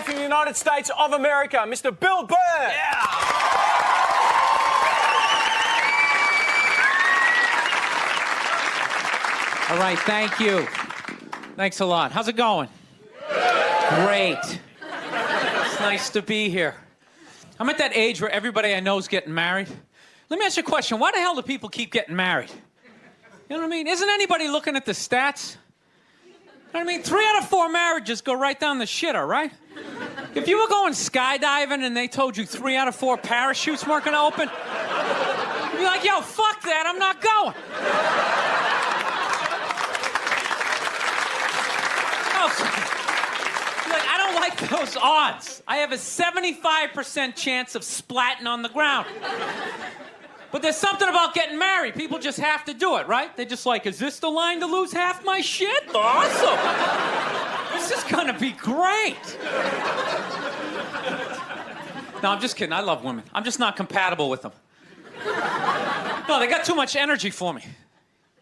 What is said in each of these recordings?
live from the United States of America, Mr. Bill Burr. Yeah. All right, thank you. Thanks a lot. How's it going? Great. It's nice to be here. I'm at that age where everybody I know is getting married. Let me ask you a question. Why the hell do people keep getting married? You know what I mean? Isn't anybody looking at the stats? You know what I mean? 3 out of 4 marriages go right down the shitter, right? If you were going skydiving and they told you 3 out of 4 parachutes weren't going to open, you'd be like, yo, fuck that, I'm not going. Like, I don't like those odds. I have a 75% chance of splatting on the ground. But there's something about getting married. People just have to do it, right? They're just like, is this the line to lose half my shit? Awesome. This is gonna be great. No, I'm just kidding. I love women. I'm just not compatible with them. No, they got too much energy for me.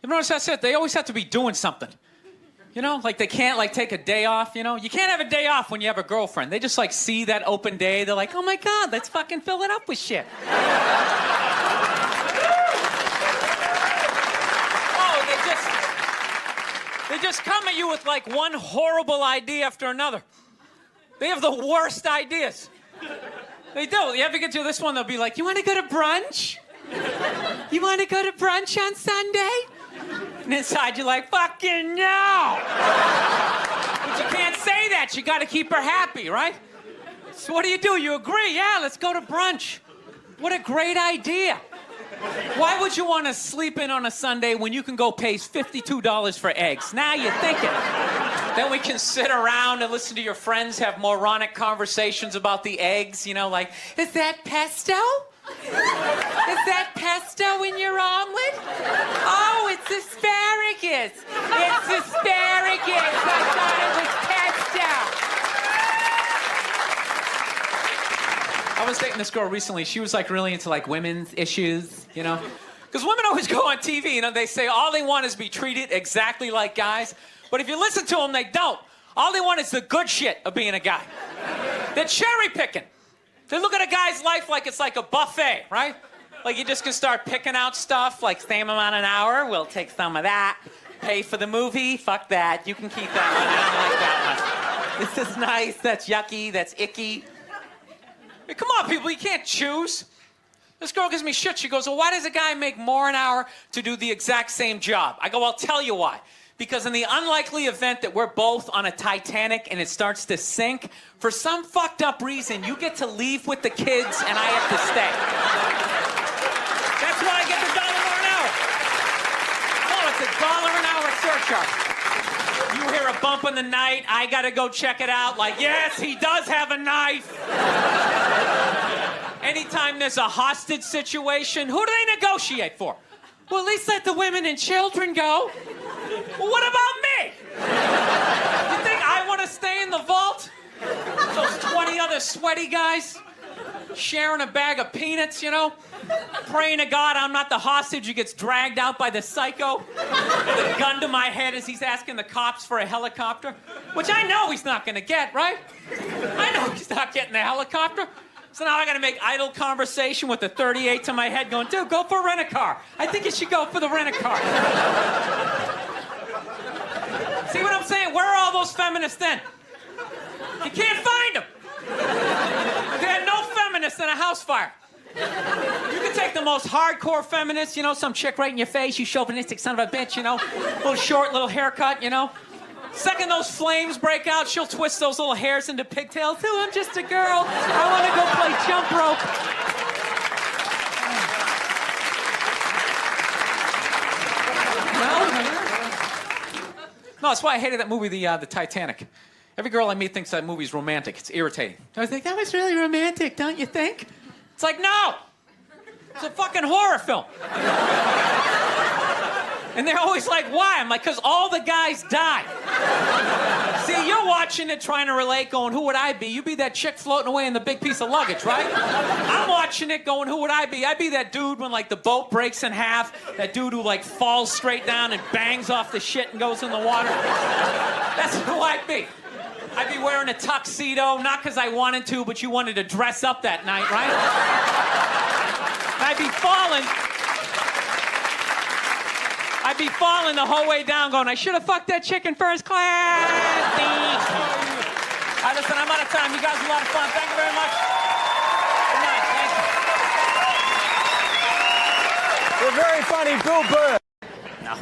You notice that's it? They always have to be doing something. You know, like they can't like take a day off, you know? You can't have a day off when you have a girlfriend. They just like see that open day. They're like, oh my God, let's fucking fill it up with shit. They just come at you with like one horrible idea after another. They have the worst ideas. They do. You ever get to this one, they'll be like, you want to go to brunch? You want to go to brunch on Sunday? And inside you're like, fucking no! But you can't say that. You got to keep her happy, right? So what do? You agree? Yeah, let's go to brunch. What a great idea. Why would you want to sleep in on a Sunday when you can go pay $52 for eggs? Now you're thinking. Then we can sit around and listen to your friends have moronic conversations about the eggs, you know, like, is that pesto? Is that pesto in your omelet? Oh, it's asparagus. It's asparagus. I thought it was pesto. I was dating this girl recently. She was like really into like women's issues, you know? Because women always go on TV, you know, they say all they want is be treated exactly like guys. But if you listen to them, they don't. All they want is the good shit of being a guy. They're cherry picking. They look at a guy's life like it's like a buffet, right? Like you just can start picking out stuff, like same amount an hour, we'll take some of that. Pay for the movie, fuck that. You can keep that one, I don't like that one. This is nice, that's yucky, that's icky. Hey, come on, people, you can't choose. This girl gives me shit. She goes, well, why does a guy make more an hour to do the exact same job? I go, I'll tell you why. Because in the unlikely event that we're both on a Titanic and it starts to sink, for some fucked up reason, you get to leave with the kids and I have to stay. That's why I get the $1 an hour. Oh, it's $1 an hour surcharge. You hear a bump in the night, I gotta go check it out. Like, yes, he does have a knife. Anytime there's a hostage situation, who do they negotiate for? Well, at least let the women and children go. Well, what about me? You think I want to stay in the vault? Those 20 other sweaty guys sharing a bag of peanuts, you know? Praying to God I'm not the hostage who gets dragged out by the psycho with a gun to my head as he's asking the cops for a helicopter, which I know he's not going to get, right? I know he's not getting the helicopter. So now I got to make idle conversation with the 38 to my head going, dude, go for a rent-a-car. I think you should go for the rent-a-car. See what I'm saying? Where are all those feminists then? You can't find them. They had no feminists in a house fire. You can take the most hardcore feminist, you know, some chick right in your face, you chauvinistic son of a bitch, you know, little short, little haircut, you know. Second those flames break out, she'll twist those little hairs into pigtails. Oh, I'm just a girl. I want to go play jump rope. No, that's why I hated that movie, the Titanic. Every girl I meet thinks that movie's romantic. It's irritating. I think that was really romantic, don't you think? It's like, no! It's a fucking horror film. And they're always like, why? I'm like, because all the guys die. See, you're watching it trying to relate, going, who would I be? You'd be that chick floating away in the big piece of luggage, right? I'm watching it going, who would I be? I'd be that dude when, like, the boat breaks in half, that dude who, like, falls straight down and bangs off the shit and goes in the water. That's who I'd be. I'd be wearing a tuxedo, not because I wanted to, but you wanted to dress up that night, right? I'd be falling the whole way down going, I should have fucked that chick in first class. All right, listen, I'm out of time. You guys are a lot of fun. Thank you very much. Good night. Thank you. You're very funny, Bill Burr. No.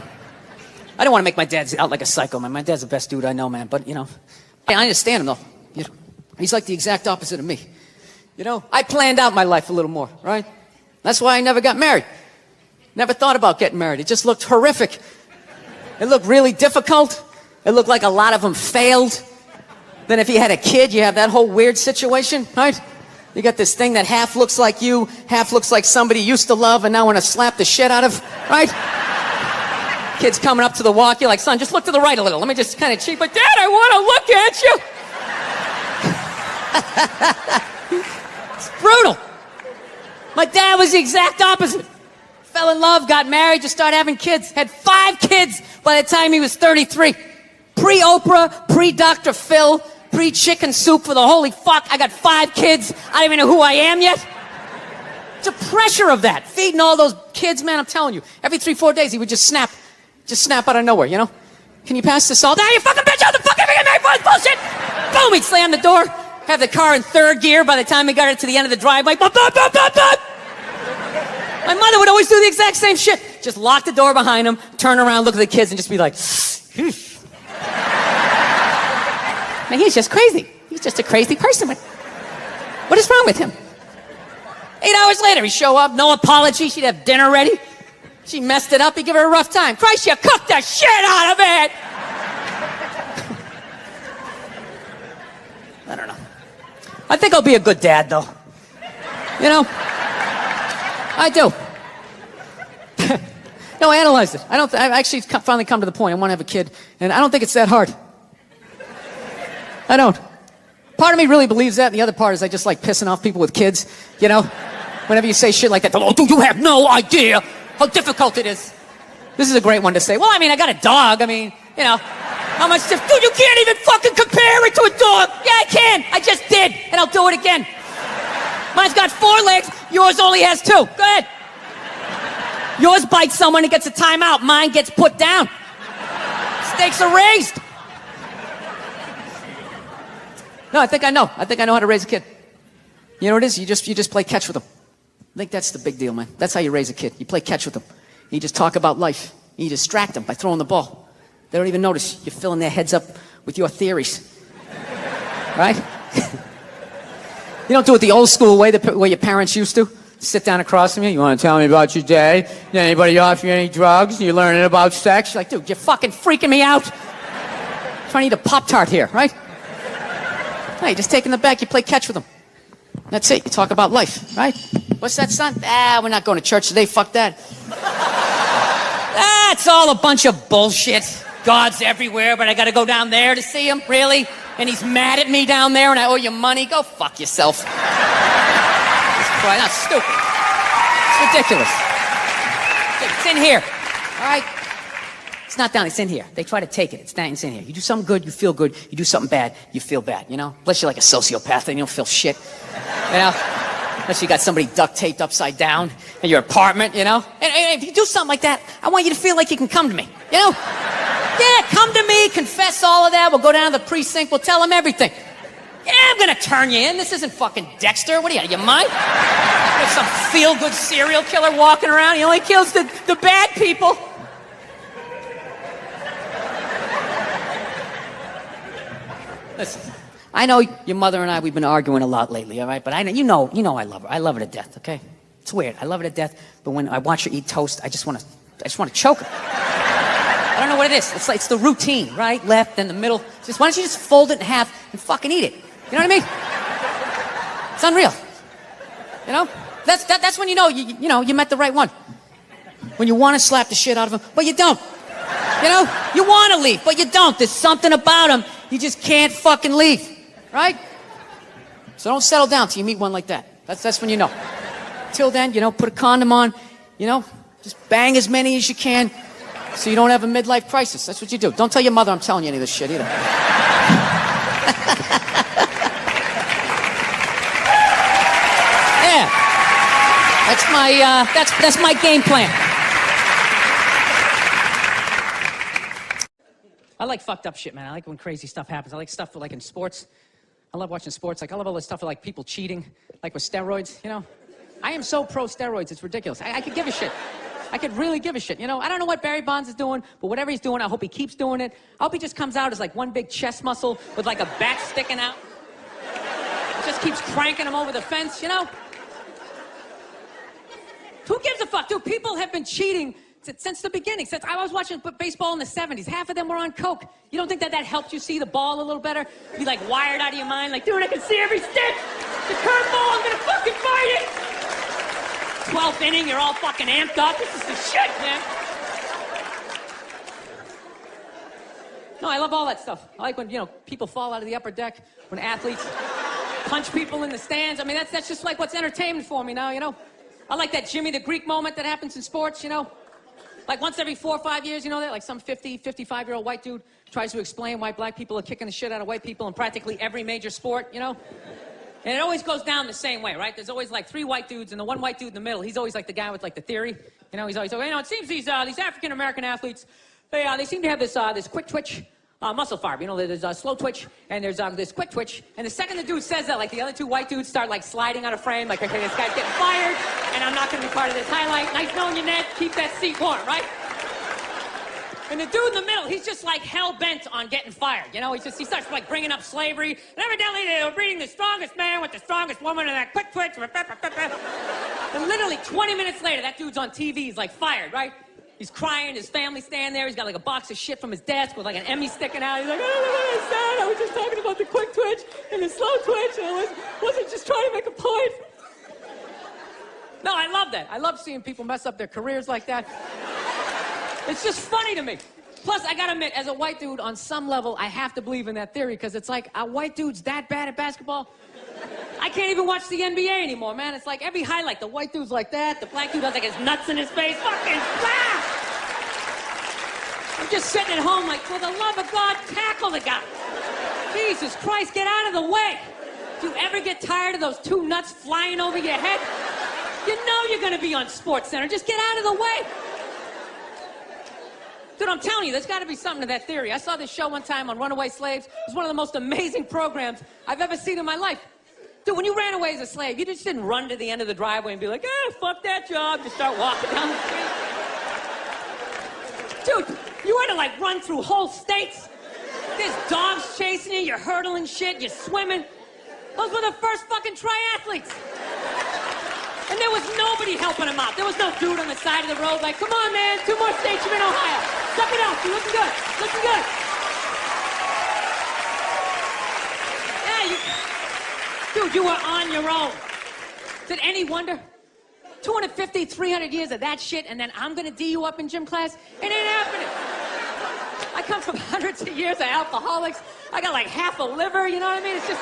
I don't want to make my dad out like a psycho, man. My dad's the best dude I know, man. But, I understand him, though. He's like the exact opposite of me. I planned out my life a little more, right? That's why I never got married. Never thought about getting married. It just looked horrific. It looked really difficult. It looked like a lot of them failed. Then if you had a kid, you have that whole weird situation, right? You got this thing that half looks like you, half looks like somebody you used to love and now want to slap the shit out of, right? Kid's coming up to the walk, you're like, son, just look to the right a little. Let me just kind of cheat, but Dad, I want to look at you. It's brutal. My dad was the exact opposite. Fell in love, got married, just started having kids. Had 5 kids by the time he was 33. Pre-Oprah, pre-Dr. Phil, pre-chicken soup for the holy fuck. I got 5 kids. I don't even know who I am yet. The pressure of that. Feeding all those kids, man, I'm telling you. Every 3-4 days, he would just snap out of nowhere, Can you pass the salt? Ah, you fucking bitch, out the fucking bullshit! Boom, he'd slam the door, have the car in 3rd gear by the time he got it to the end of the driveway. Bop, bop, bop, bop, bop. My mother would always do the exact same shit. Just lock the door behind him, turn around, look at the kids, and just be like, man, he's just crazy. He's just a crazy person. What is wrong with him? 8 hours later, he'd show up, no apology. She'd have dinner ready. She messed it up. He'd give her a rough time. Christ, you cooked the shit out of it. I don't know. I think I'll be a good dad, though. I do. No, I analyzed it. I actually finally come to the point. I want to have a kid, and I don't think it's that hard. I don't. Part of me really believes that, and the other part is I just like pissing off people with kids, Whenever you say shit like that, oh, dude, you have no idea how difficult it is. This is a great one to say. Well, I got a dog. How much dude, you can't even fucking compare it to a dog. Yeah, I can. I just did, and I'll do it again. Mine's got 4 legs. Yours only has 2. Go ahead. Yours bites someone and gets a timeout. Mine gets put down. Stakes are raised. No, I think I know. I think I know how to raise a kid. You know what it is? You just play catch with them. I think that's the big deal, man. That's how you raise a kid. You play catch with them. You just talk about life. You distract them by throwing the ball. They don't even notice you're filling their heads up with your theories. Right? You don't do it the old school way, the way your parents used to. Sit down across from you. You want to tell me about your day? Did anybody offer you any drugs? You learning about sex? You're like, dude, you're fucking freaking me out. I'm trying to eat a Pop-Tart here, right? No, you're just taking the back. You play catch with them. That's it. You talk about life, right? What's that, son? We're not going to church today. Fuck that. That's all a bunch of bullshit. God's everywhere, but I got to go down there to see him? Really? And he's mad at me down there and I owe you money? Go fuck yourself. That's stupid. It's ridiculous. It's in here. All right? It's not down. It's in here. They try to take it. It's in here. You do something good, you feel good. You do something bad, you feel bad, Unless you're like a sociopath and you don't feel shit. Unless you got somebody duct taped upside down in your apartment, And if you do something like that, I want you to feel like you can come to me, Yeah, come to me, confess all of that. We'll go down to the precinct. We'll tell them everything. Yeah, I'm going to turn you in. This isn't fucking Dexter. What are you mind? There's some feel-good serial killer walking around. He only kills the bad people. Listen, I know your mother and I, we've been arguing a lot lately, all right? But I know, you know I love her. I love her to death, okay? It's weird. I love her to death, but when I watch her eat toast, I just want to choke her. I don't know what it is. It's the routine, right? Left, then the middle. Why don't you just fold it in half and fucking eat it? You know what I mean? It's unreal. That's when you met the right one. When you want to slap the shit out of him, but you don't. You want to leave, but you don't. There's something about him. You just can't fucking leave, right? So don't settle down till you meet one like that. That's when you know. Till then, put a condom on, just bang as many as you can so you don't have a midlife crisis. That's what you do. Don't tell your mother I'm telling you any of this shit either. Yeah. That's my game plan. I like fucked up shit, man. I like when crazy stuff happens. I like stuff like in sports. I love watching sports. Like I love all this stuff like people cheating, like with steroids, you know? I am so pro steroids, it's ridiculous. I could give a shit. I could really give a shit, you know? I don't know what Barry Bonds is doing, but whatever he's doing, I hope he keeps doing it. I hope he just comes out as like one big chest muscle with like a bat sticking out. It just keeps cranking him over the fence, you know? Who gives a fuck? Dude, people have been cheating since the beginning. Since I was watching baseball in the 70s, half of them were on coke. You don't think that helped you see the ball a little better? Be like wired out of your mind, like, dude, I can see every stick. The curveball, I'm gonna fucking fight it. 12th inning, you're all fucking amped up. This is the shit, man. No, I love all that stuff. I like when, you know, people fall out of the upper deck, when athletes punch people in the stands. I mean, that's just like what's entertainment for me now, you know? I like that Jimmy the Greek moment that happens in sports, you know? Like once every 4 or 5 years, you know that? Like some 50, 55-year-old white dude tries to explain why black people are kicking the shit out of white people in practically every major sport, you know? And it always goes down the same way, right? There's always like 3 white dudes, and the one white dude in the middle, he's always like the guy with like the theory. You know, he's always like, you know, it seems these African-American athletes, they seem to have this quick twitch muscle fiber. You know, there's a slow twitch, and there's this quick twitch. And the second the dude says that, like the other 2 white dudes start like sliding out of frame, like, okay, this guy's getting fired, and I'm not gonna be part of this highlight. Nice knowing you, Ned. Keep that seat warm, right? And the dude in the middle, he's just like hell-bent on getting fired. You know, he starts like bringing up slavery. And evidently they were breeding the strongest man with the strongest woman and that quick twitch. And literally 20 minutes later, that dude's on TV. He's like fired, right? He's crying. His family's standing there. He's got like a box of shit from his desk with like an Emmy sticking out. He's like, oh, what I said. I was just talking about the quick twitch and the slow twitch. And I wasn't just trying to make a point. No, I love that. I love seeing people mess up their careers like that. It's just funny to me. Plus, I gotta admit, as a white dude, on some level, I have to believe in that theory, because it's like, are white dudes that bad at basketball? I can't even watch the NBA anymore, man. It's like every highlight, the white dude's like that, the black dude has like his nuts in his face, fucking blah! I'm just sitting at home like, for the love of God, tackle the guy. Jesus Christ, get out of the way. Do you ever get tired of those 2 nuts flying over your head? You know you're gonna be on SportsCenter. Just get out of the way. Dude, I'm telling you, there's got to be something to that theory. I saw this show one time on runaway slaves. It was one of the most amazing programs I've ever seen in my life. Dude, when you ran away as a slave, you just didn't run to the end of the driveway and be like, fuck that job. Just start walking down the street. Dude, you had to like run through whole states. There's dogs chasing you, you're hurdling shit, you're swimming. Those were the first fucking triathletes. And there was nobody helping him out. There was no dude on the side of the road like, come on, man, 2 more states, you're in Ohio. Suck it up, you're looking good, looking good. Yeah, dude, you were on your own. Is it any wonder? 250, 300 years of that shit, and then I'm gonna D you up in gym class? It ain't happening. I come from hundreds of years of alcoholics. I got like half a liver, you know what I mean? It's just...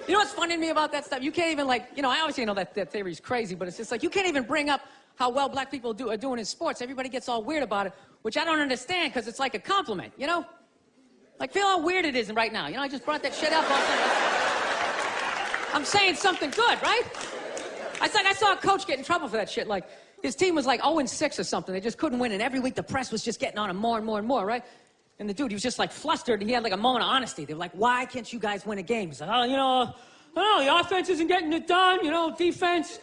You know what's funny to me about that stuff? You can't even like, you know, I obviously know that theory's crazy, but it's just like, you can't even bring up how well black people are doing in sports. Everybody gets all weird about it, which I don't understand, because it's like a compliment, you know? Like, feel how weird it is right now. You know, I just brought that shit up. I'm saying something good, right? It's like I saw a coach get in trouble for that shit. Like, his team was like 0-6 or something. They just couldn't win, and every week the press was just getting on him more and more and more, right? And the dude, he was just like flustered, and he had like a moment of honesty. They were like, why can't you guys win a game? He's like, oh, you know, I don't know, the offense isn't getting it done, you know, defense,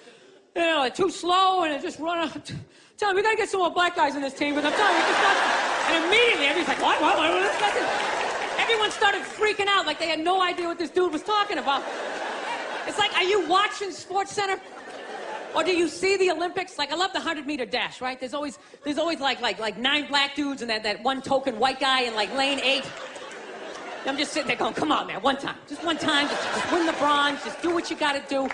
you know, they're too slow, and it just run out. Tell him, we gotta get some more black guys in this team, but I'm telling you, it's just not. And immediately, everybody's like, what? Everyone started freaking out like they had no idea what this dude was talking about. It's like, are you watching SportsCenter? Or do you see the Olympics? Like, I love the 100-meter dash, right? There's always like 9 black dudes and that one token white guy in like lane 8. I'm just sitting there going, come on, man, one time. Just one time, just win the bronze, just do what you gotta do. And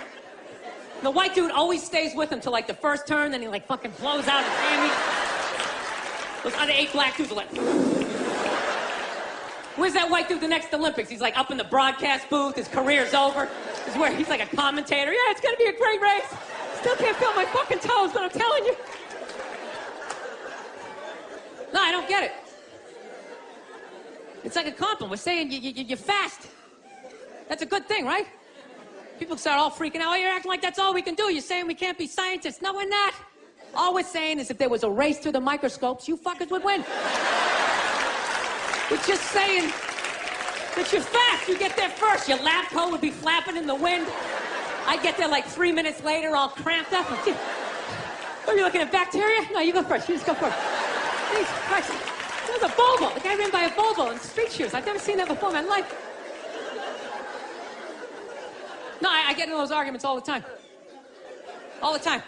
the white dude always stays with him till like the first turn, then he like fucking blows out his hammy. Those other 8 black dudes are like, where's that white dude the next Olympics? He's like up in the broadcast booth, his career's over. He's like a commentator. Yeah, it's gonna be a great race. Still can't feel my fucking toes, but I'm telling you. No, I don't get it. It's like a compliment. We're saying you're fast. That's a good thing, right? People start all freaking out. Oh, you're acting like that's all we can do. You're saying we can't be scientists. No, we're not. All we're saying is if there was a race through the microscopes, you fuckers would win. We're just saying that you're fast. You get there first. Your lab coat would be flapping in the wind. I'd get there like 3 minutes later, all cramped up. Are you looking at bacteria? No, you go first. You just go first. Jesus Christ. It was a Volvo. The guy ran by a Volvo in street shoes. I've never seen that before in my life. No, I get into those arguments all the time. All the time.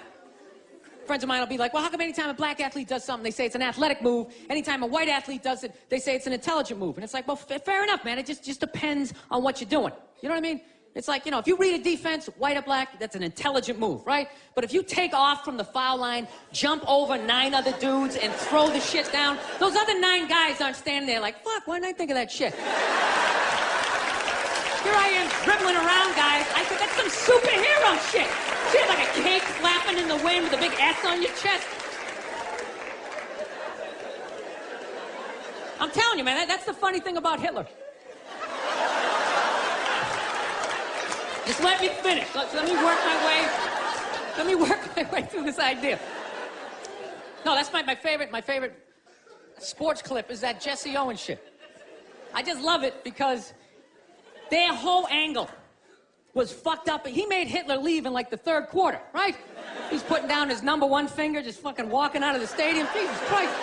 Friends of mine will be like, well, how come anytime a black athlete does something, they say it's an athletic move? Anytime a white athlete does it, they say it's an intelligent move. And it's like, well, fair enough, man. It just depends on what you're doing. You know what I mean? It's like, you know, if you read a defense, white or black, that's an intelligent move, right? But if you take off from the foul line, jump over 9 other dudes, and throw the shit down, those other 9 guys aren't standing there like, fuck, why didn't I think of that shit? Here I am dribbling around, guys. I said, that's some superhero shit. Shit, like a cape flapping in the wind with a big S on your chest. I'm telling you, man, that's the funny thing about Hitler. Just let me finish. Let me work my way through this idea. No, that's my favorite sports clip is that Jesse Owens shit. I just love it because their whole angle was fucked up. He made Hitler leave in like the 3rd quarter, right? He's putting down his number 1 finger, just fucking walking out of the stadium. Jesus Christ.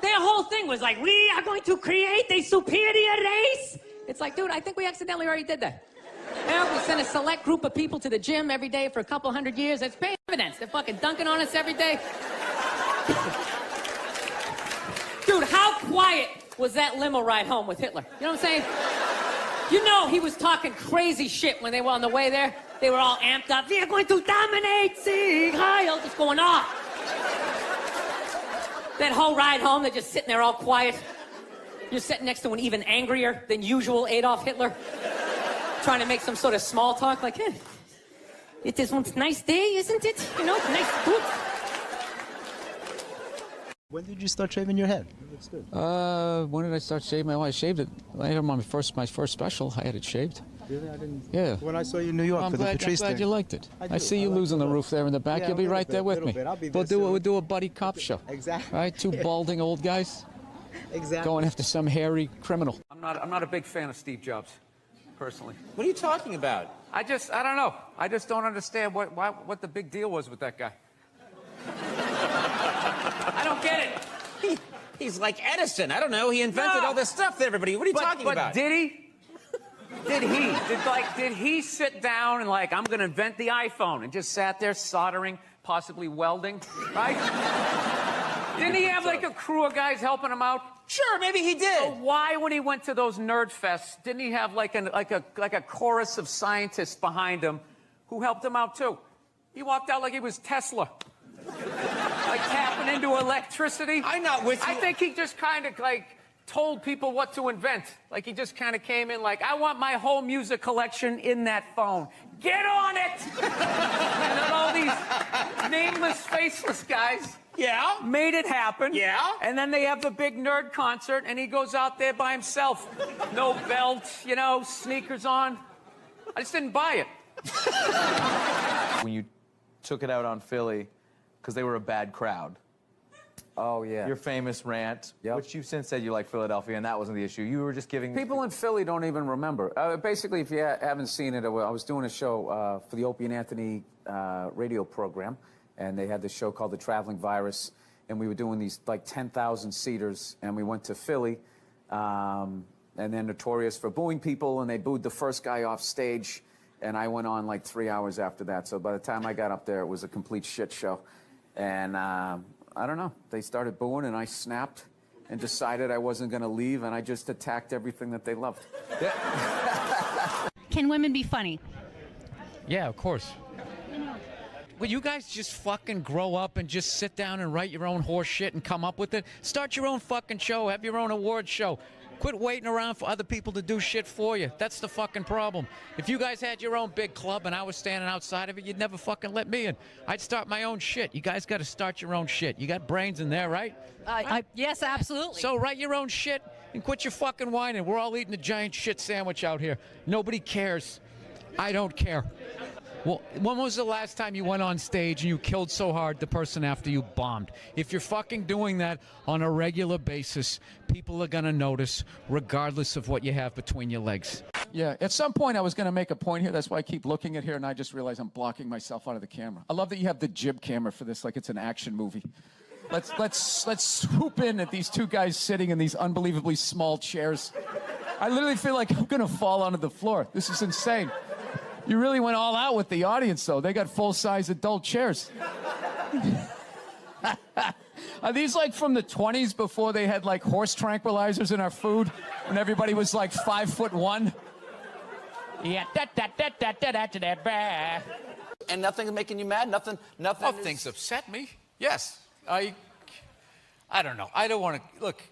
Their whole thing was like, we are going to create a superior race. It's like, dude, I think we accidentally already did that. Yeah, we sent a select group of people to the gym every day for a couple hundred years. That's paying evidence. They're fucking dunking on us every day. Dude, how quiet was that limo ride home with Hitler? You know what I'm saying? You know he was talking crazy shit when they were on the way there. They were all amped up. We are going to dominate Sieg Heil, just going off. That whole ride home, they're just sitting there all quiet. You're sitting next to an even angrier than usual Adolf Hitler, trying to make some sort of small talk, like, hey, it is one nice day, isn't it? You know, nice, good. When did you start shaving your head? It looks good. When did I start shaving? Well, I shaved it. I had my first special. I had it shaved. Really? I didn't. Yeah. When I saw you in New York I'm for glad, the Patrice I'm glad thing. you liked it. I see you like losing it. the roof there in the back. Yeah, You'll be a right there little with me. bit. I'll be there We'll soon. do a buddy cop show. Exactly. Right? 2 balding old guys Exactly. going after some hairy criminal. I'm not a big fan of Steve Jobs, personally. What are you talking about? I don't know. I just don't understand what the big deal was with that guy. I don't get it. He's like Edison. I don't know. He invented all this stuff to everybody. What are you talking about? But did he? Did he sit down and like, I'm going to invent the iPhone and just sat there soldering, possibly welding, right? Didn't he have like a crew of guys helping him out? Sure, maybe he did. So why, when he went to those nerd fests, didn't he have like a chorus of scientists behind him who helped him out too? He walked out like he was Tesla. Like tapping into electricity. I'm not with you. I think he just kind of like told people what to invent. Like he just kind of came in like, I want my whole music collection in that phone. Get on it! And then all these nameless, faceless guys made it happen. Yeah? And then they have the big nerd concert and he goes out there by himself. No belt, you know, sneakers on. I just didn't buy it. When you took it out on Philly, because they were a bad crowd. Oh, yeah. Your famous rant, Yep. which you've since said you like Philadelphia, and that wasn't the issue. You were just giving... People in Philly don't even remember. Basically, if you haven't seen it, I was doing a show for the Opie and Anthony radio program, and they had this show called The Traveling Virus, and we were doing these like 10,000 seaters, and we went to Philly, and they're notorious for booing people, and they booed the first guy off stage, and I went on like 3 hours after that. So by the time I got up there, it was a complete shit show, and I don't know. They started booing, and I snapped and decided I wasn't going to leave, and I just attacked everything that they loved. Can women be funny? Yeah, of course. will you guys just fucking grow up and just sit down and write your own horse shit and come up with it? Start your own fucking show. Have your own award show. Quit waiting around for other people to do shit for you. That's the fucking problem. If you guys had your own big club and I was standing outside of it, you'd never fucking let me in. I'd start my own shit. You guys got to start your own shit. You got brains in there, right? Yes, absolutely. So write your own shit and quit your fucking whining. We're all eating a giant shit sandwich out here. Nobody cares. I don't care. Well, when was the last time you went on stage and you killed so hard the person after you bombed? If you're fucking doing that on a regular basis, people are going to notice regardless of what you have between your legs. Yeah, at some point I was going to make a point here. That's why I keep looking at here, and I just realized I'm blocking myself out of the camera. I love that you have the jib camera for this, like it's an action movie. Let's swoop in at these two guys sitting in these unbelievably small chairs. I literally feel like I'm going to fall onto the floor. This is insane. You really went all out with the audience, though. They got full-size adult chairs. Are these like from the 20s before they had like horse tranquilizers in our food? When everybody was like 5'1"? Yeah, And nothing's making you mad? Nothing. Oh, things upset me. Yes. I don't know. I don't want to... Look,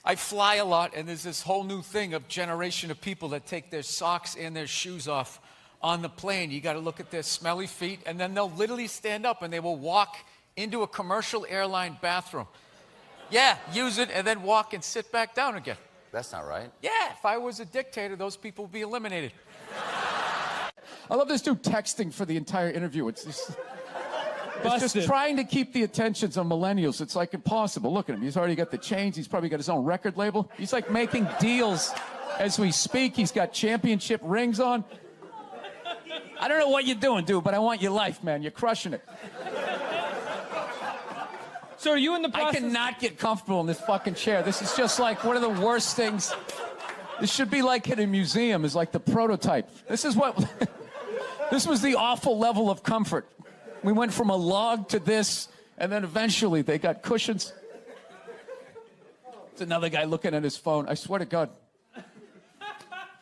I fly a lot, and there's this whole new thing of generation of people that take their socks and their shoes off on the plane. You got to look at their smelly feet, and then they'll literally stand up, and they will walk into a commercial airline bathroom. Yeah, use it, and then walk and sit back down again. That's not right. Yeah, if I was a dictator, those people would be eliminated. I love this dude texting for the entire interview. It's just trying to keep the attentions of millennials. It's like impossible. Look at him. He's already got the chains. He's probably got his own record label. He's like making deals as we speak. He's got championship rings on. I don't know what you're doing, dude, but I want your life, man. You're crushing it. So are you in the process? I cannot get comfortable in this fucking chair. This is just like one of the worst things. This should be like in a museum, is like the prototype. This is what... This was the awful level of comfort. We went from a log to this, and then eventually they got cushions. It's another guy looking at his phone. I swear to God.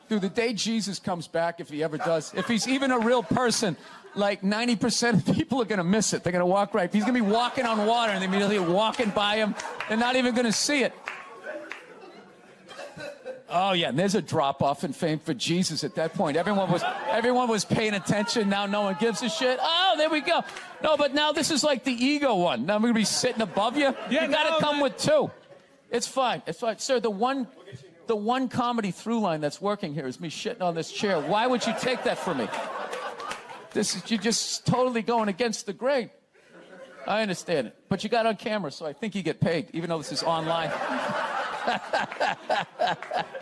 Dude, the day Jesus comes back, if he ever does, if he's even a real person, like 90% of people are going to miss it. They're going to walk right. He's going to be walking on water, and they're immediately walking by him. They're not even going to see it. Oh, yeah, and there's a drop-off in fame for Jesus at that point. Everyone was paying attention. Now no one gives a shit. Oh, there we go. No, but now this is like the ego one. Now I'm going to be sitting above you. Yeah, you got to come with two. It's fine. It's fine. Sir, the one comedy through line that's working here is me shitting on this chair. Why would you take that from me? You're just totally going against the grain. I understand it. But you got on camera, so I think you get paid, even though this is online.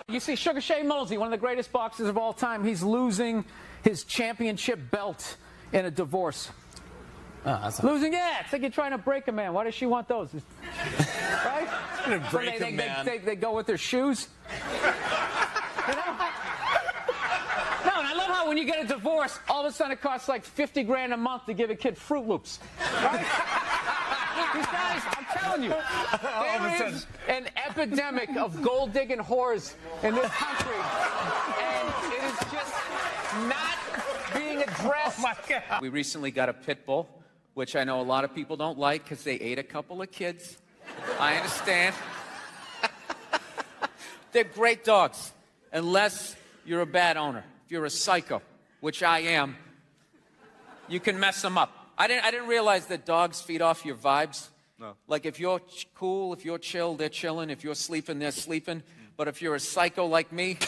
You see, Sugar Shane Mosley, one of the greatest boxers of all time, he's losing his championship belt in a divorce. Losing, yeah. It's like you're trying to break a man. Why does she want those? Right? Break a man. They go with their shoes. You know? No, and I love how when you get a divorce, all of a sudden it costs like 50 grand a month to give a kid Fruit Loops. Right? These guys, I'm telling you, there is an epidemic of gold-digging whores in this country, and it is just not being addressed. Oh my God. We recently got a pit bull, which I know a lot of people don't like because they ate a couple of kids. I understand. They're great dogs, unless you're a bad owner. If you're a psycho, which I am, you can mess them up. I didn't realize that dogs feed off your vibes. No. Like if you're cool, if you're chill, they're chilling. If you're sleeping, they're sleeping. But if you're a psycho like me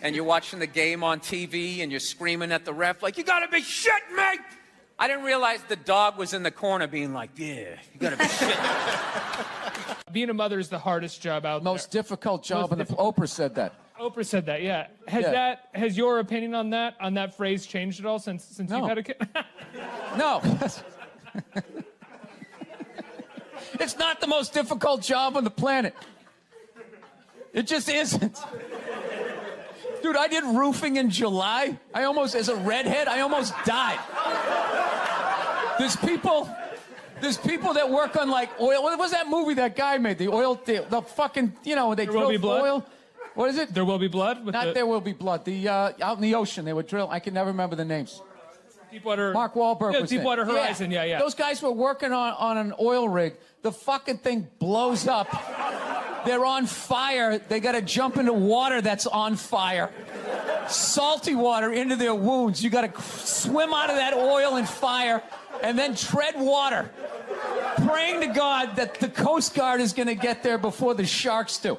and you're watching the game on TV and you're screaming at the ref like, you gotta be shitting me! I didn't realize the dog was in the corner being like, yeah, you gotta be shitting. Being a mother is the hardest job out there. Most difficult job, and Oprah said that. Oprah said that, yeah. Has your opinion on that phrase changed at all since you've had a kid? No. It's not the most difficult job on the planet. It just isn't. Dude, I did roofing in July. As a redhead, I almost died. There's people that work on like oil. What was that movie that guy made? The fucking, they drill oil. What is it? There Will Be Blood? Not There Will Be Blood. Out in the ocean, they would drill. I can never remember the names. Deepwater. Mark Wahlberg Yeah, was Deepwater in. Horizon. Yeah. Those guys were working on an oil rig. The fucking thing blows up. They're on fire. They got to jump into water that's on fire. Salty water into their wounds. You got to swim out of that oil and fire and then tread water, praying to God that the Coast Guard is going to get there before the sharks do.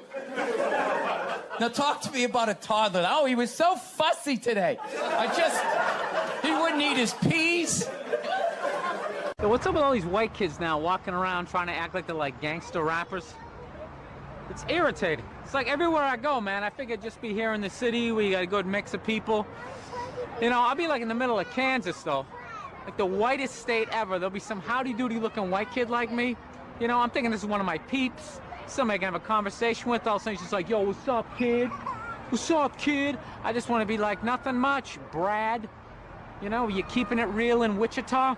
Now talk to me about a toddler. Oh, he was so fussy today. He wouldn't eat his peas. So what's up with all these white kids now walking around trying to act like they're like gangster rappers? It's irritating. It's like everywhere I go, man, I figure just be here in the city where you got a good mix of people. You know, I'll be like in the middle of Kansas, though. Like the whitest state ever. There'll be some howdy-doody looking white kid like me. You know, I'm thinking this is one of my peeps. Somebody I can have a conversation with. All of a sudden, she's like, yo, what's up, kid? What's up, kid? I just want to be like, nothing much, Brad. You know, you keeping it real in Wichita?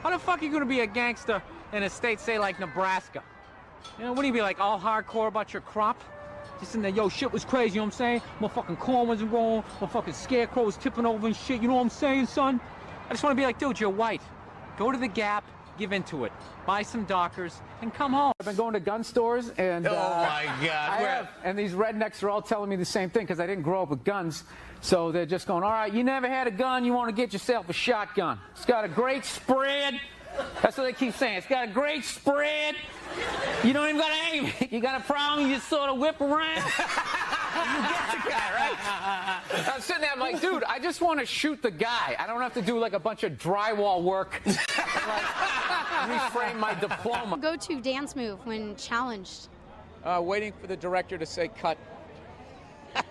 How the fuck are you going to be a gangster in a state, say, like Nebraska? You know, wouldn't you be like all hardcore about your crop? Just in there, yo, shit was crazy, you know what I'm saying? Motherfucking corn wasn't wrong, motherfucking scarecrow was tipping over and shit, you know what I'm saying, son? I just want to be like, dude, you're white. Go to the Gap, give into it. Buy some Dockers, and come home. I've been going to gun stores, and Oh my God! I have, and these rednecks are all telling me the same thing because I didn't grow up with guns. So they're just going, all right, you never had a gun, you want to get yourself a shotgun. It's got a great spread. That's what they keep saying. It's got a great spread. You don't even got to aim it. You got a problem, you just sort of whip around. You get the guy, right? I'm sitting there, I'm like, dude, I just want to shoot the guy. I don't have to do like a bunch of drywall work. Like, reframe my diploma. Go-to dance move when challenged? Waiting for the director to say cut.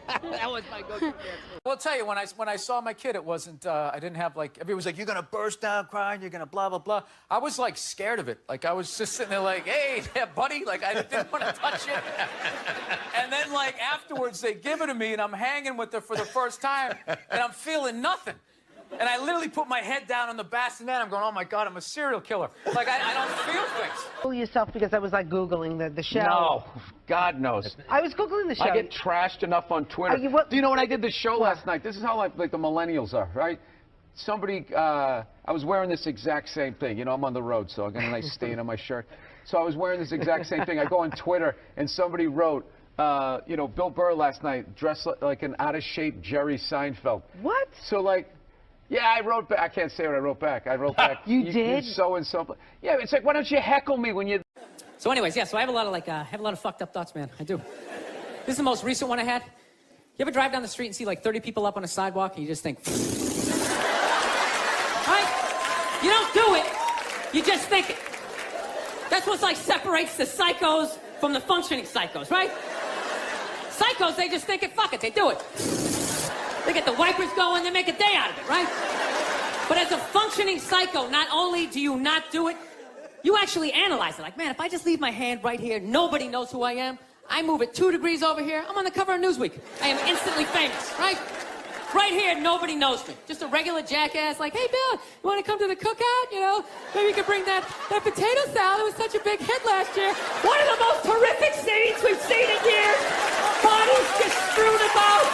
That was my go-to dance. Well, I'll tell you, when I saw my kid, it wasn't, I didn't have, like, everyone was like, you're going to burst down crying, you're going to blah, blah, blah. I was, like, scared of it. Like, I was just sitting there like, hey, yeah, buddy. Like, I didn't want to touch it. And then, like, afterwards, they give it to me, and I'm hanging with her for the first time, and I'm feeling nothing. And I literally put my head down on the bassinet. I'm going, oh, my God, I'm a serial killer. Like, I don't feel things. Fool yourself because I was like Googling the show. No, God knows. I was Googling the show. I get trashed enough on Twitter. Do you know when I did the show last night? This is how like the millennials are, right? Somebody, I was wearing this exact same thing. You know, I'm on the road, so I got a nice stain on my shirt. So I was wearing this exact same thing. I go on Twitter, and somebody wrote, you know, Bill Burr last night dressed like an out-of-shape Jerry Seinfeld. What? So, like, yeah, I wrote back. I can't say what I wrote back. I wrote back. You did? So-and-so. Yeah, it's like, why don't you heckle me when you... So anyways, yeah, so I have a lot of fucked up thoughts, man. I do. This is the most recent one I had. You ever drive down the street and see like 30 people up on a sidewalk and you just think, right? You don't do it, you just think it. That's what like separates the psychos from the functioning psychos, right? Psychos, they just think it, fuck it, they do it. They get the wipers going, they make a day out of it, right? But as a functioning psycho, not only do you not do it, you actually analyze it. Like, man, if I just leave my hand right here, nobody knows who I am. I move it 2 degrees over here, I'm on the cover of Newsweek. I am instantly famous, right? Right here, nobody knows me. Just a regular jackass like, hey, Bill, you want to come to the cookout? You know, maybe you could bring that potato salad. It was such a big hit last year. One of the most horrific scenes we've seen in years. Bodies just strewn about.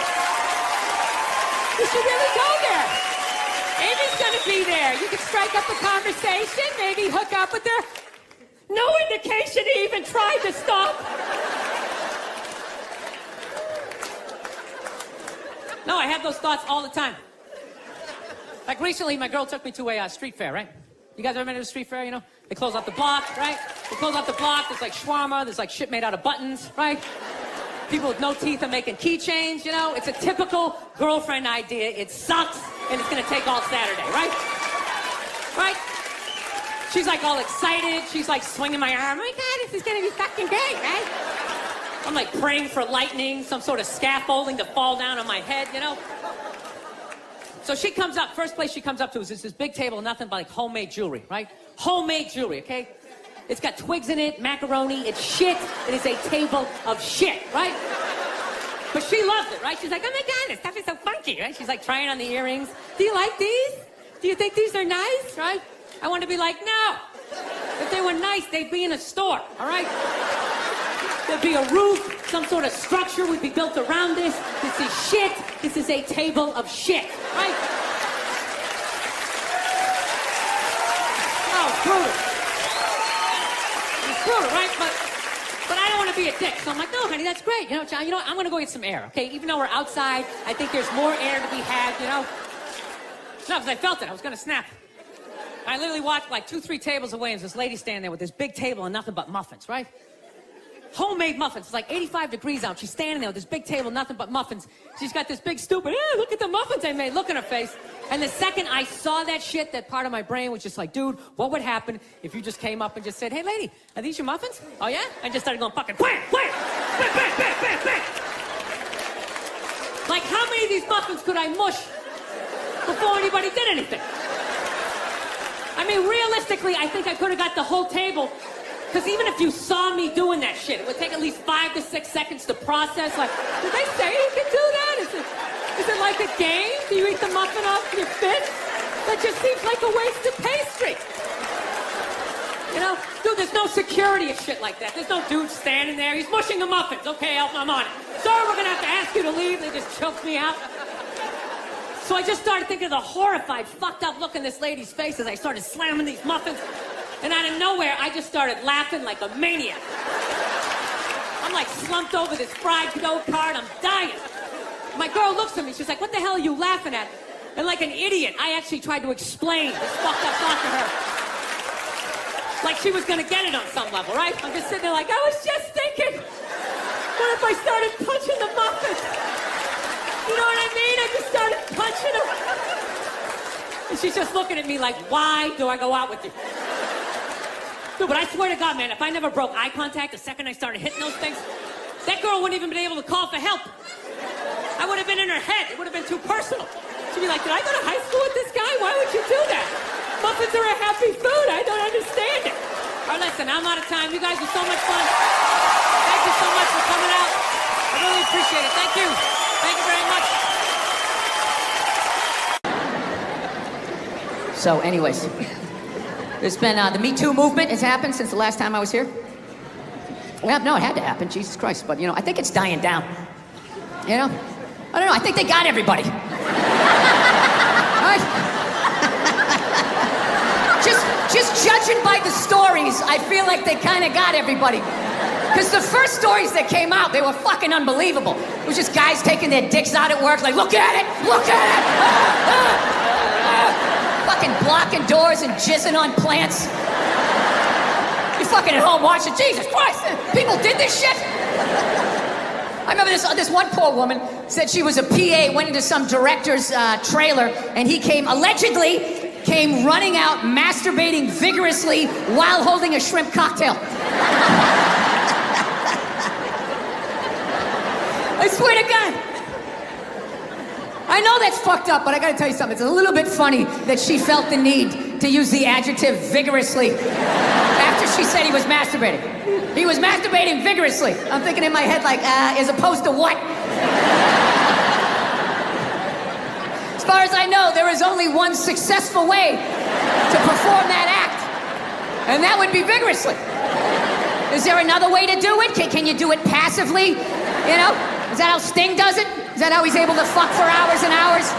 You should really go there. Amy's gonna be there. You can strike up a conversation, maybe hook up with her. No indication he even tried to stop. No, I have those thoughts all the time. Like recently, my girl took me to a street fair, right? You guys ever been to a street fair, you know? They close off the block, right? They close off the block, there's like shawarma, there's like shit made out of buttons, right? People with no teeth are making keychains, you know? It's a typical girlfriend idea. It sucks, and it's gonna take all Saturday, right? Right? She's like all excited. She's like swinging my arm. Oh my God, this is gonna be fucking great, right? I'm like praying for lightning, some sort of scaffolding to fall down on my head, you know? So she comes up, first place she comes up to is this big table, nothing but like homemade jewelry, right? Homemade jewelry, okay? It's got twigs in it, macaroni, it's shit. It is a table of shit, right? But she loves it, right? She's like, oh my God, this stuff is so funky, right? She's like trying on the earrings. Do you like these? Do you think these are nice, right? I want to be like, no. If they were nice, they'd be in a store, all right? There'd be a roof, some sort of structure would be built around this. This is shit. This is a table of shit, right? brutal. It's brutal, right? But I don't want to be a dick. So I'm like, no, honey, that's great. You know, John, I'm going to go get some air, okay? Even though we're outside, I think there's more air to be had, No, because I felt it. I was going to snap. I literally walked like 2-3 tables away, and there's this lady standing there with this big table and nothing but muffins, right? Homemade muffins. It's like 85 degrees out. She's standing there with this big table, nothing but muffins. She's got this big stupid, look at the muffins I made. Look in her face. And the second I saw that shit, that part of my brain was just like, dude, what would happen if you just came up and just said, hey, lady, are these your muffins? Oh, yeah? And just started going fucking wham, wham, bang, bang, bang, bang, bang. Like, how many of these muffins could I mush before anybody did anything? I mean, realistically, I think I could have got the whole table. Because even if you saw me doing that shit, it would take at least 5 to 6 seconds to process. Like, did they say you could do that? Is it like a game? Do you eat the muffin off your fist? That just seems like a waste of pastry. Dude, there's no security of shit like that. There's no dude standing there. He's mushing the muffins. Okay, I'm on it. Sorry, we're going to have to ask you to leave. They just choked me out. So I just started thinking of the horrified, fucked up look in this lady's face as I started slamming these muffins. And out of nowhere, I just started laughing like a maniac. I'm like slumped over this fried dough cart. I'm dying. My girl looks at me. She's like, what the hell are you laughing at? And like an idiot, I actually tried to explain this fucked up thought to her. Like she was going to get it on some level, right? I'm just sitting there like, I was just thinking, what if I started punching the muffins? You know what I mean? I just started punching them. And she's just looking at me like, why do I go out with you? Dude, but I swear to God, man, if I never broke eye contact the second I started hitting those things, that girl wouldn't even been able to call for help. I would have been in her head. It would have been too personal. She'd be like, did I go to high school with this guy? Why would you do that? Muffins are a happy food. I don't understand it. All right, listen, I'm out of time. You guys are so much fun. Thank you so much for coming out. I really appreciate it. Thank you. Thank you very much. So, anyways, there's been the Me Too movement has happened since the last time I was here. Well, no, it had to happen, Jesus Christ. But, I think it's dying down. I don't know, I think they got everybody. Right? Just judging by the stories, I feel like they kind of got everybody. Because the first stories that came out, they were fucking unbelievable. It was just guys taking their dicks out at work, like, look at it, look at it. Fucking blocking doors and jizzing on plants. You're fucking at home watching, Jesus Christ, people did this shit? I remember this one poor woman said she was a PA, went into some director's trailer, and he allegedly came running out, masturbating vigorously while holding a shrimp cocktail. I swear to God. I know that's fucked up, but I gotta tell you something. It's a little bit funny that she felt the need to use the adjective vigorously after she said he was masturbating. He was masturbating vigorously. I'm thinking in my head like, as opposed to what? As far as I know, there is only one successful way to perform that act, and that would be vigorously. Is there another way to do it? Can you do it passively? Is that how Sting does it? Is that how he's able to fuck for hours and hours?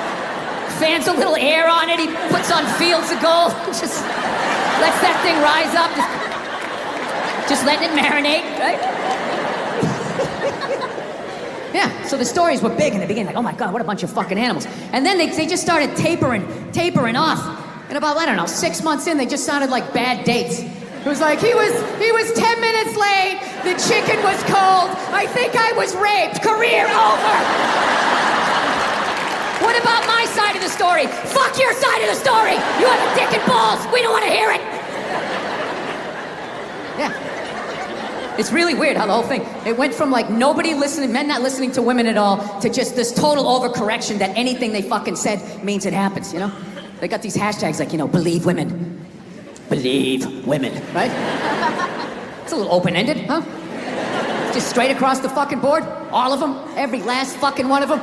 Fans a little air on it, he puts on fields of gold, just lets that thing rise up, just letting it marinate, right? Yeah, so the stories were big in the beginning, like, oh my God, what a bunch of fucking animals. And then they just started tapering off. And about, 6 months in, they just sounded like bad dates. It was like, he was 10 minutes late, the chicken was cold, I think I was raped, career over. What about my side of the story? Fuck your side of the story! You have a dick and balls, we don't want to hear it! Yeah. It's really weird how the whole thing, it went from like nobody listening, men not listening to women at all, to just this total overcorrection that anything they fucking said means it happens, They got these hashtags like, believe women. Believe women, right? It's a little open-ended, huh? Just straight across the fucking board? All of them? Every last fucking one of them?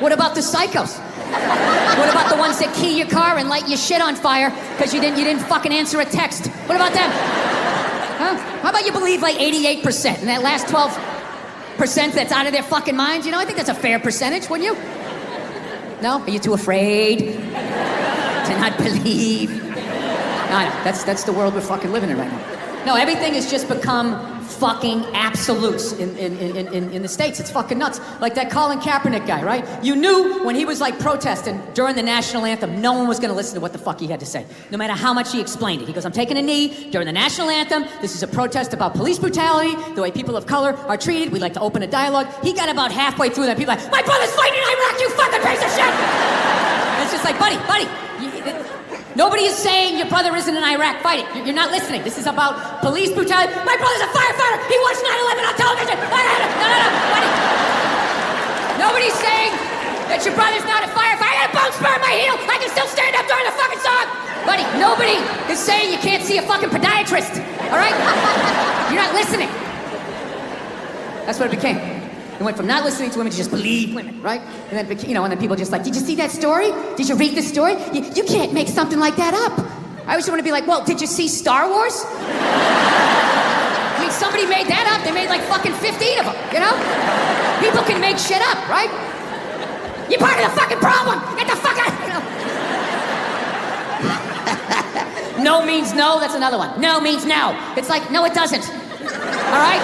What about the psychos? What about the ones that key your car and light your shit on fire because you didn't fucking answer a text? What about them? Huh? How about you believe like 88%, and that last 12% that's out of their fucking minds? I think that's a fair percentage, wouldn't you? No? Are you too afraid to not believe? I know. That's the world we're fucking living in right now. No, everything has just become fucking absolutes in the States. It's fucking nuts. Like that Colin Kaepernick guy, right? You knew when he was like protesting during the national anthem, no one was gonna listen to what the fuck he had to say. No matter how much he explained it. He goes, I'm taking a knee during the national anthem. This is a protest about police brutality, the way people of color are treated. We'd like to open a dialogue. He got about halfway through that. People like, my brother's fighting in Iraq, you fucking piece of shit! And it's just like, buddy, nobody is saying your brother isn't in Iraq fighting. You're not listening. This is about police brutality. My brother's a firefighter. He watched 9/11 on television. No, buddy. Nobody's saying that your brother's not a firefighter. I got a bone spur in my heel. I can still stand up during the fucking song. Buddy, nobody is saying you can't see a fucking podiatrist. All right? You're not listening. That's what it became. It went from not listening to women to just believe women, right? And then, and then people just like, did you see that story? Did you read the story? You can't make something like that up. I always want to be like, well, did you see Star Wars? I mean, somebody made that up. They made like fucking 15 of them, you know? People can make shit up, right? You're part of the fucking problem. Get the fuck out, No means no, that's another one. No means no. It's like, no, it doesn't. All right?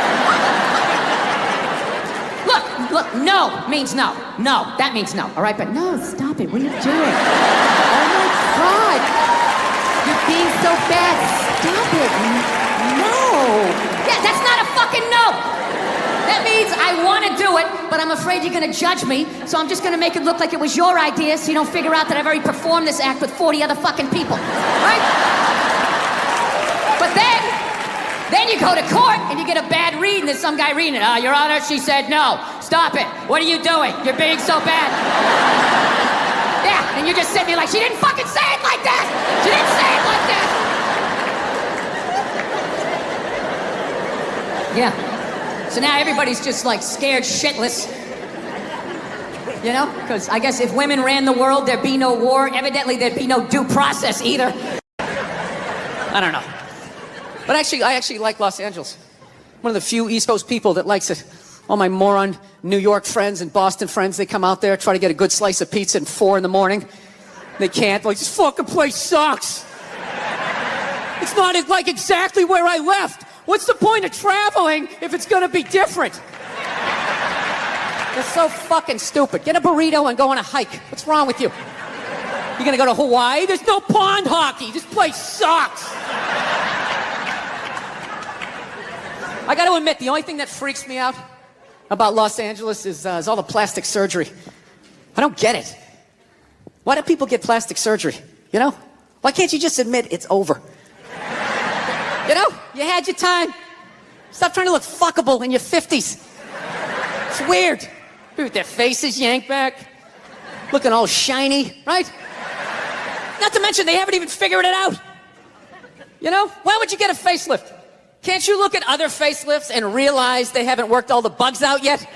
Look, no means no. No, that means no, all right? But no, stop it. What are you doing? Oh my God. You're being so bad. Stop it. No. Yeah, that's not a fucking no. That means I want to do it, but I'm afraid you're going to judge me, so I'm just going to make it look like it was your idea so you don't figure out that I've already performed this act with 40 other fucking people, right? But then you go to court and you get a bad read and there's some guy reading it. Your Honor, she said no. Stop it. What are you doing? You're being so bad. Yeah, and you're just sitting there like, she didn't fucking say it like that. She didn't say it like that. Yeah. So now everybody's just like scared shitless. You know? Because I guess if women ran the world, there'd be no war. Evidently, there'd be no due process either. I don't know. But I actually like Los Angeles. One of the few East Coast people that likes it. All my moron New York friends and Boston friends, they come out there, try to get a good slice of pizza at 4 a.m. They can't. Like, this fucking place sucks. It's not like exactly where I left. What's the point of traveling if it's gonna be different? They're so fucking stupid. Get a burrito and go on a hike. What's wrong with you? You're gonna go to Hawaii? There's no pond hockey. This place sucks. I got to admit, the only thing that freaks me out about Los Angeles is all the plastic surgery. I don't get it. Why do people get plastic surgery? You know? Why can't you just admit it's over? You know? You had your time. Stop trying to look fuckable in your 50s. It's weird. People with their faces yanked back, looking all shiny, right? Not to mention they haven't even figured it out. You know? Why would you get a facelift? Can't you look at other facelifts and realize they haven't worked all the bugs out yet?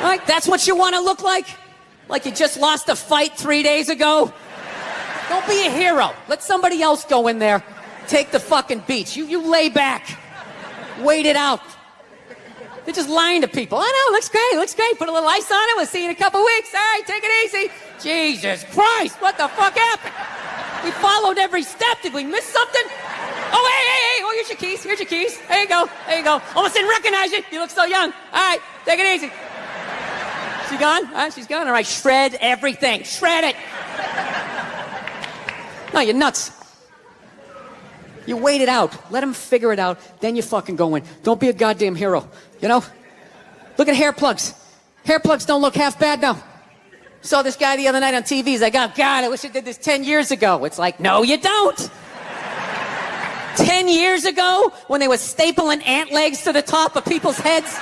Right? That's what you want to look like? Like you just lost a fight 3 days ago? Don't be a hero. Let somebody else go in there. Take the fucking beach. You lay back. Wait it out. They're just lying to people. I know, looks great. Put a little ice on it. We'll see you in a couple weeks. All right, take it easy. Jesus Christ, what the fuck happened? We followed every step. Did we miss something? Oh, hey, oh, here's your keys. There you go. Almost didn't recognize you. You look so young. All right, take it easy. She gone? All right, she's gone. All right, shred everything. Shred it. No, you're nuts. You wait it out. Let them figure it out. Then you fucking go in. Don't be a goddamn hero. You know? Look at hair plugs. Hair plugs don't look half bad now. Saw this guy the other night on TV. He's like, oh, God, I wish I did this 10 years ago. It's like, no, you don't. 10 years ago, when they were stapling ant legs to the top of people's heads?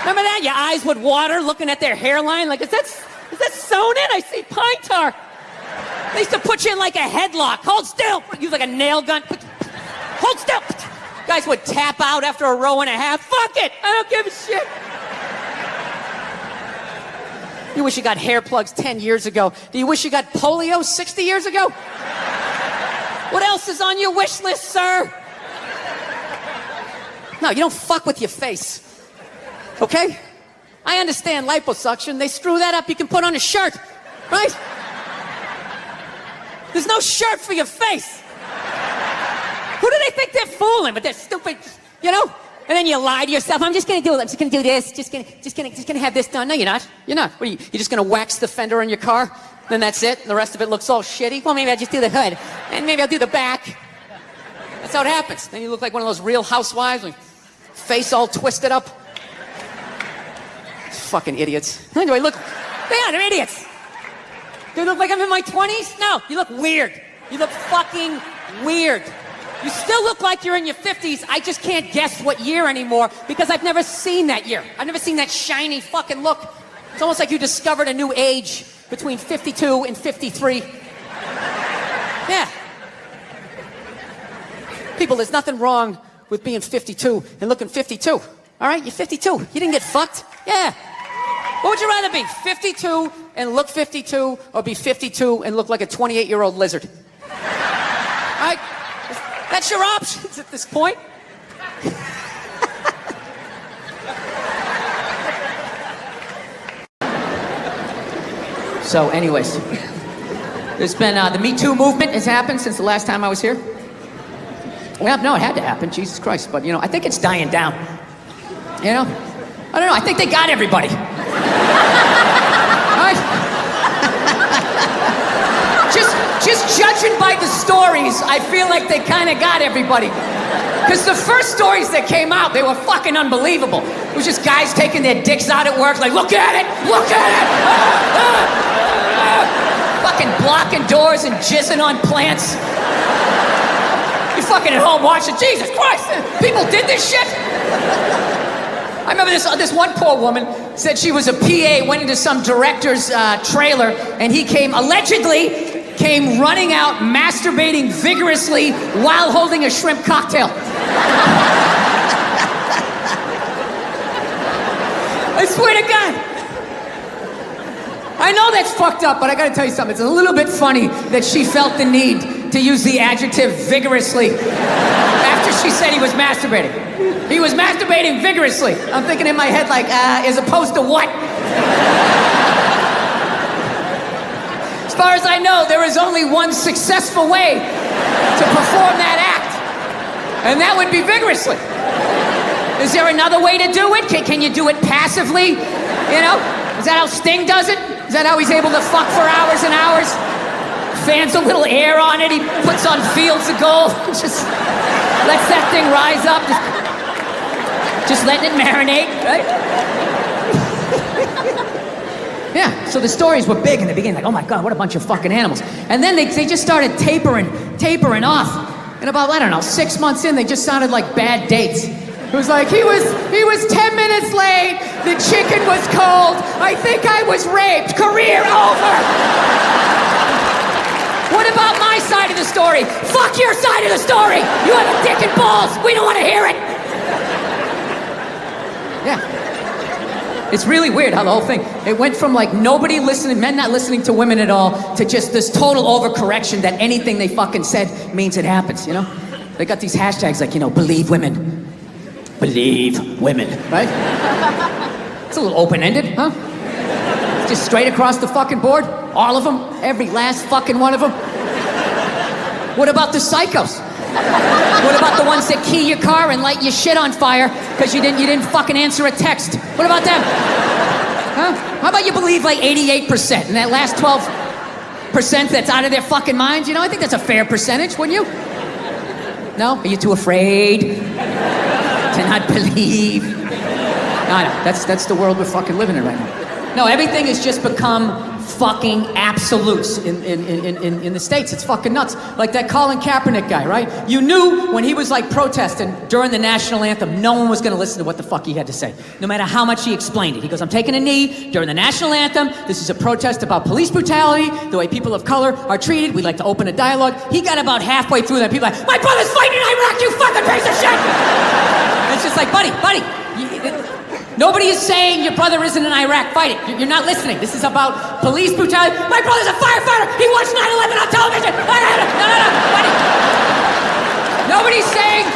Remember that? Your eyes would water looking at their hairline. Like, is that sewn in? I see pine tar. They used to put you in like a headlock. Hold still. Use like a nail gun. Hold still. Guys would tap out after a row and a half. Fuck it. I don't give a shit. You wish you got hair plugs 10 years ago. Do you wish you got polio 60 years ago? What else is on your wish list, sir? No, you don't fuck with your face. Okay? I understand liposuction. They screw that up. You can put on a shirt, right? There's no shirt for your face. Who do they think they're fooling with their stupid, you know? And then you lie to yourself. I'm just gonna do this. Just gonna have this done. No, you're not. You're not. What are you? You're just gonna wax the fender on your car? Then that's it? And the rest of it looks all shitty? Well, maybe I'll just do the hood. And maybe I'll do the back. That's how it happens. Then you look like one of those Real Housewives with face all twisted up. Fucking idiots. Anyway, look. They're idiots. Do I look like I'm in my 20s? No, you look weird. You look fucking weird. You still look like you're in your 50s. I just can't guess what year anymore because I've never seen that year. I've never seen that shiny fucking look. It's almost like you discovered a new age between 52 and 53. Yeah. People, there's nothing wrong with being 52 and looking 52. All right? You're 52. You didn't get fucked. Yeah. What would you rather be? 52 and look 52 or be 52 and look like a 28-year-old lizard? All right? That's your options at this point. So, anyways, there's been the Me Too movement has happened since the last time I was here. Well, no, it had to happen, Jesus Christ. But, you know, I think it's dying down. You know? I don't know, I think they got everybody. Right? Just judging by the stories, I feel like they kind of got everybody. Because the first stories that came out, they were fucking unbelievable. It was just guys taking their dicks out at work, like, look at it, look at it! Fucking blocking doors and jizzing on plants. You're fucking at home watching, Jesus Christ, people did this shit? I remember this one poor woman said she was a PA, went into some director's trailer, and he allegedly came running out, masturbating vigorously while holding a shrimp cocktail. I swear to God. I know that's fucked up, but I gotta tell you something. It's a little bit funny that she felt the need to use the adjective vigorously after she said he was masturbating. He was masturbating vigorously. I'm thinking in my head like, as opposed to what? As far as I know, there is only one successful way to perform that act, and that would be vigorously. Is there another way to do it? Can you do it passively? You know? Is that how Sting does it? Is that how he's able to fuck for hours and hours? Fans a little air on it, he puts on Fields of Gold, just lets that thing rise up, just letting it marinate, right? Yeah, so the stories were big in the beginning, like, oh my God, what a bunch of fucking animals. And then they just started tapering off. And about, I don't know, 6 months in, they just sounded like bad dates. It was like, he was 10 minutes late, the chicken was cold, I think I was raped, career over. What about my side of the story? Fuck your side of the story! You have a dick and balls, we don't want to hear it! Yeah. It's really weird how the whole thing, it went from like nobody listening, men not listening to women at all, to just this total overcorrection that anything they fucking said means it happens, you know? They got these hashtags like, you know, believe women. Believe women, right? It's a little open-ended, huh? Just straight across the fucking board? All of them? Every last fucking one of them? What about the psychos? What about the ones that key your car and light your shit on fire because you didn't fucking answer a text? What about them? Huh? How about you believe like 88% and that last 12% that's out of their fucking minds? You know, I think that's a fair percentage, wouldn't you? No? Are you too afraid to not believe? No, that's the world we're fucking living in right now. No, everything has just become fucking absolutes in the States. It's fucking nuts. Like that Colin Kaepernick guy, right? You knew when he was like protesting during the national anthem, no one was gonna listen to what the fuck he had to say. No matter how much he explained it. He goes, I'm taking a knee during the national anthem. This is a protest about police brutality, the way people of color are treated. We'd like to open a dialogue. He got about halfway through that. People are like, my brother's fighting in Iraq, you fucking piece of shit! And it's just like, buddy, nobody is saying your brother isn't in Iraq fighting. You're not listening. This is about police brutality. My brother's a firefighter. He watched 9/11 on television. No, buddy. Nobody's saying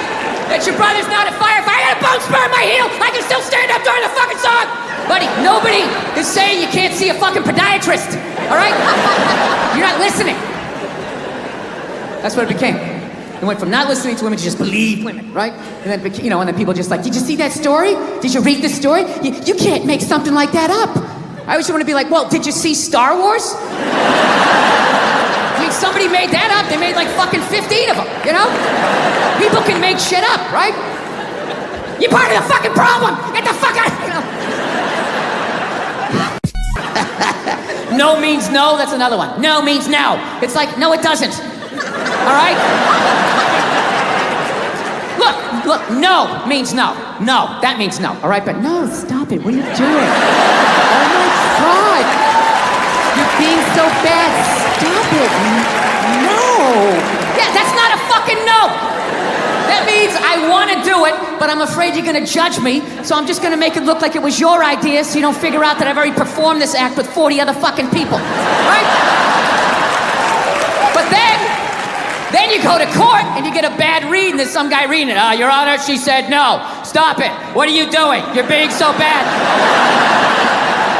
that your brother's not a firefighter. I got a bone spur in my heel. I can still stand up during the fucking song. Buddy, nobody is saying you can't see a fucking podiatrist. All right? You're not listening. That's what it became. It went from not listening to women to just believe women, right? And then, and then people just like, did you see that story? Did you read the story? You can't make something like that up. I always want to be like, well, did you see Star Wars? I mean, somebody made that up. They made like fucking 15 of them, you know? People can make shit up, right? You're part of the fucking problem. Get the fuck out, you know? No means no, that's another one. No means no. It's like, no, it doesn't. All right? Look, no means no. No, that means no, all right? But no, stop it. What are you doing? Oh my God. You're being so bad. Stop it. No. Yeah, that's not a fucking no. That means I want to do it, but I'm afraid you're going to judge me, so I'm just going to make it look like it was your idea so you don't figure out that I've already performed this act with 40 other fucking people, right? But then you go to court and you get a bad read and there's some guy reading it. Your Honor, she said no. Stop it. What are you doing? You're being so bad.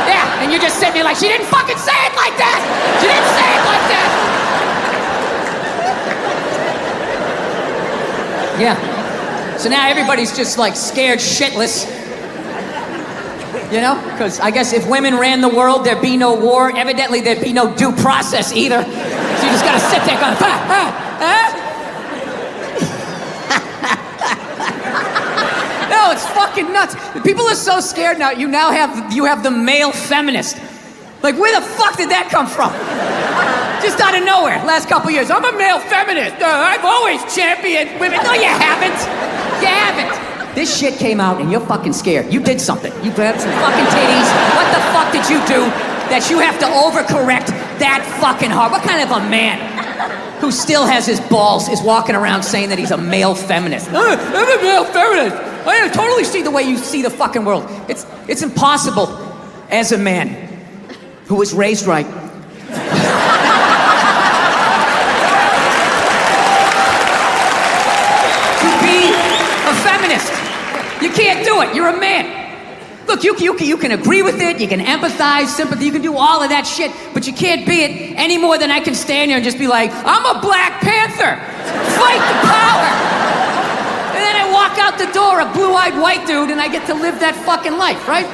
Yeah, and you're just sitting there like, she didn't fucking say it like that. She didn't say it like that. Yeah. So now everybody's just like scared shitless. You know? Because I guess if women ran the world, there'd be no war. Evidently, there'd be no due process either. So you just gotta sit there going, No, it's fucking nuts. People are so scared now. You have the male feminist. Like, where the fuck did that come from? Just out of nowhere, last couple years. I'm a male feminist. I've always championed women. No, you haven't. You haven't. This shit came out and you're fucking scared. You did something. You grabbed some fucking titties. What the fuck did you do that you have to overcorrect that fucking hard? What kind of a man who still has his balls is walking around saying that he's a male feminist? I'm a male feminist. I totally see the way you see the fucking world. It's impossible as a man who was raised right. To be a feminist. You can't do it. You're a man. Look, you can agree with it, you can empathize, sympathy, you can do all of that shit, but you can't be it any more than I can stand here and just be like, I'm a Black Panther. Fight the power. And then I walk out the door, a blue-eyed white dude, and I get to live that fucking life, right?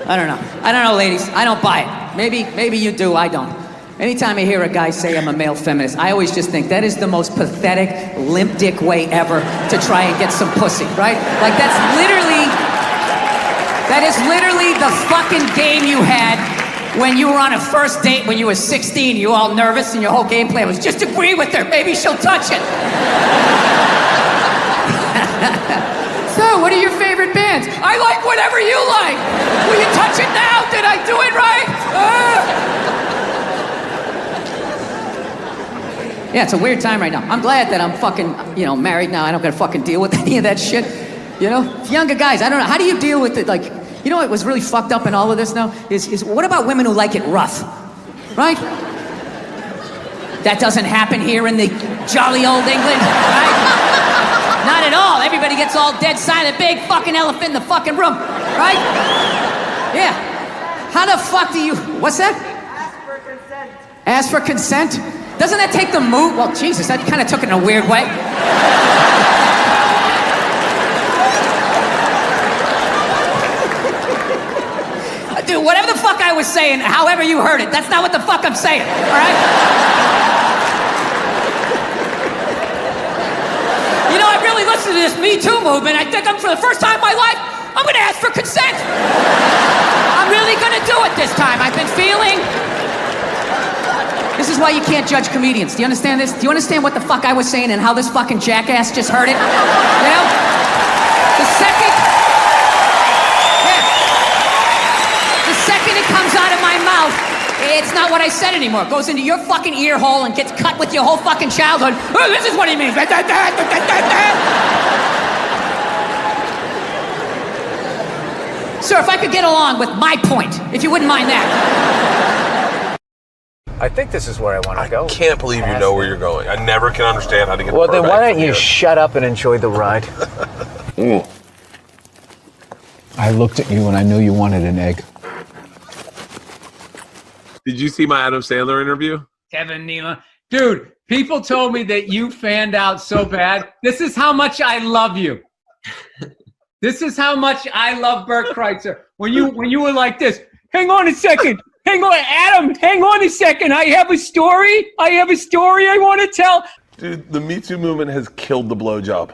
I don't know, ladies. I don't buy it. Maybe you do, I don't. Anytime I hear a guy say I'm a male feminist, I always just think that is the most pathetic, limp dick way ever to try and get some pussy, right? Like, that is literally the fucking game you had when you were on a first date when you were 16, you were all nervous and your whole game plan was just agree with her, maybe she'll touch it. So, what are your favorite bands? I like whatever you like. Will you touch it now? Did I do it right? Yeah, it's a weird time right now. I'm glad that I'm fucking, married now. I don't gotta fucking deal with any of that shit. You know? Younger guys, I don't know. How do you deal with it? Like, you know what was really fucked up in all of this now? Is what about women who like it rough? Right? That doesn't happen here in the jolly old England, right? Not at all. Everybody gets all dead silent. Big fucking elephant in the fucking room, right? Yeah. How the fuck do you... What's that? Ask for consent. Ask for consent? Doesn't that take the mood? Well, Jesus, that kind of took it in a weird way. Dude, whatever the fuck I was saying, however you heard it, that's not what the fuck I'm saying, all right? You know, I really listened to this Me Too movement. I think for the first time in my life, I'm gonna ask for consent. I'm really gonna do it this time. I've been feeling... This is why you can't judge comedians. Do you understand this? Do you understand what the fuck I was saying and how this fucking jackass just heard it? You know? The second it comes out of my mouth, it's not what I said anymore. It goes into your fucking ear hole and gets cut with your whole fucking childhood. Oh, this is what he means. Sir, if I could get along with my point, if you wouldn't mind that. I think this is where I want to go. I can't believe you know where you're going. I never can understand how to get. Well, then why don't you shut up and enjoy the ride? I looked at you and I knew you wanted an egg. Did you see my Adam Sandler interview? Kevin Nealon. Dude, people told me that you fanned out so bad. This is how much I love you. This is how much I love Bert Kreitzer. When you were like this, hang on a second. Hang on, Adam, hang on a second. I have a story I want to tell. Dude, the Me Too movement has killed the blowjob.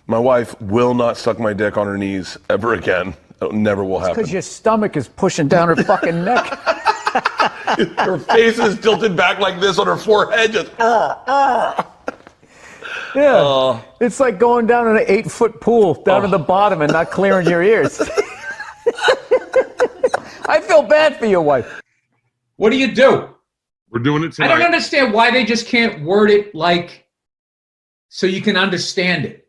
My wife will not suck my dick on her knees ever again. It never will happen. Because your stomach is pushing down her fucking neck. Her face is tilted back like this on her forehead, just Yeah. It's like going down in an 8-foot pool down to the bottom and not clearing your ears. I feel bad for your wife. What do you do? We're doing it I tonight. don't understand why they just can't word it like so you can understand it.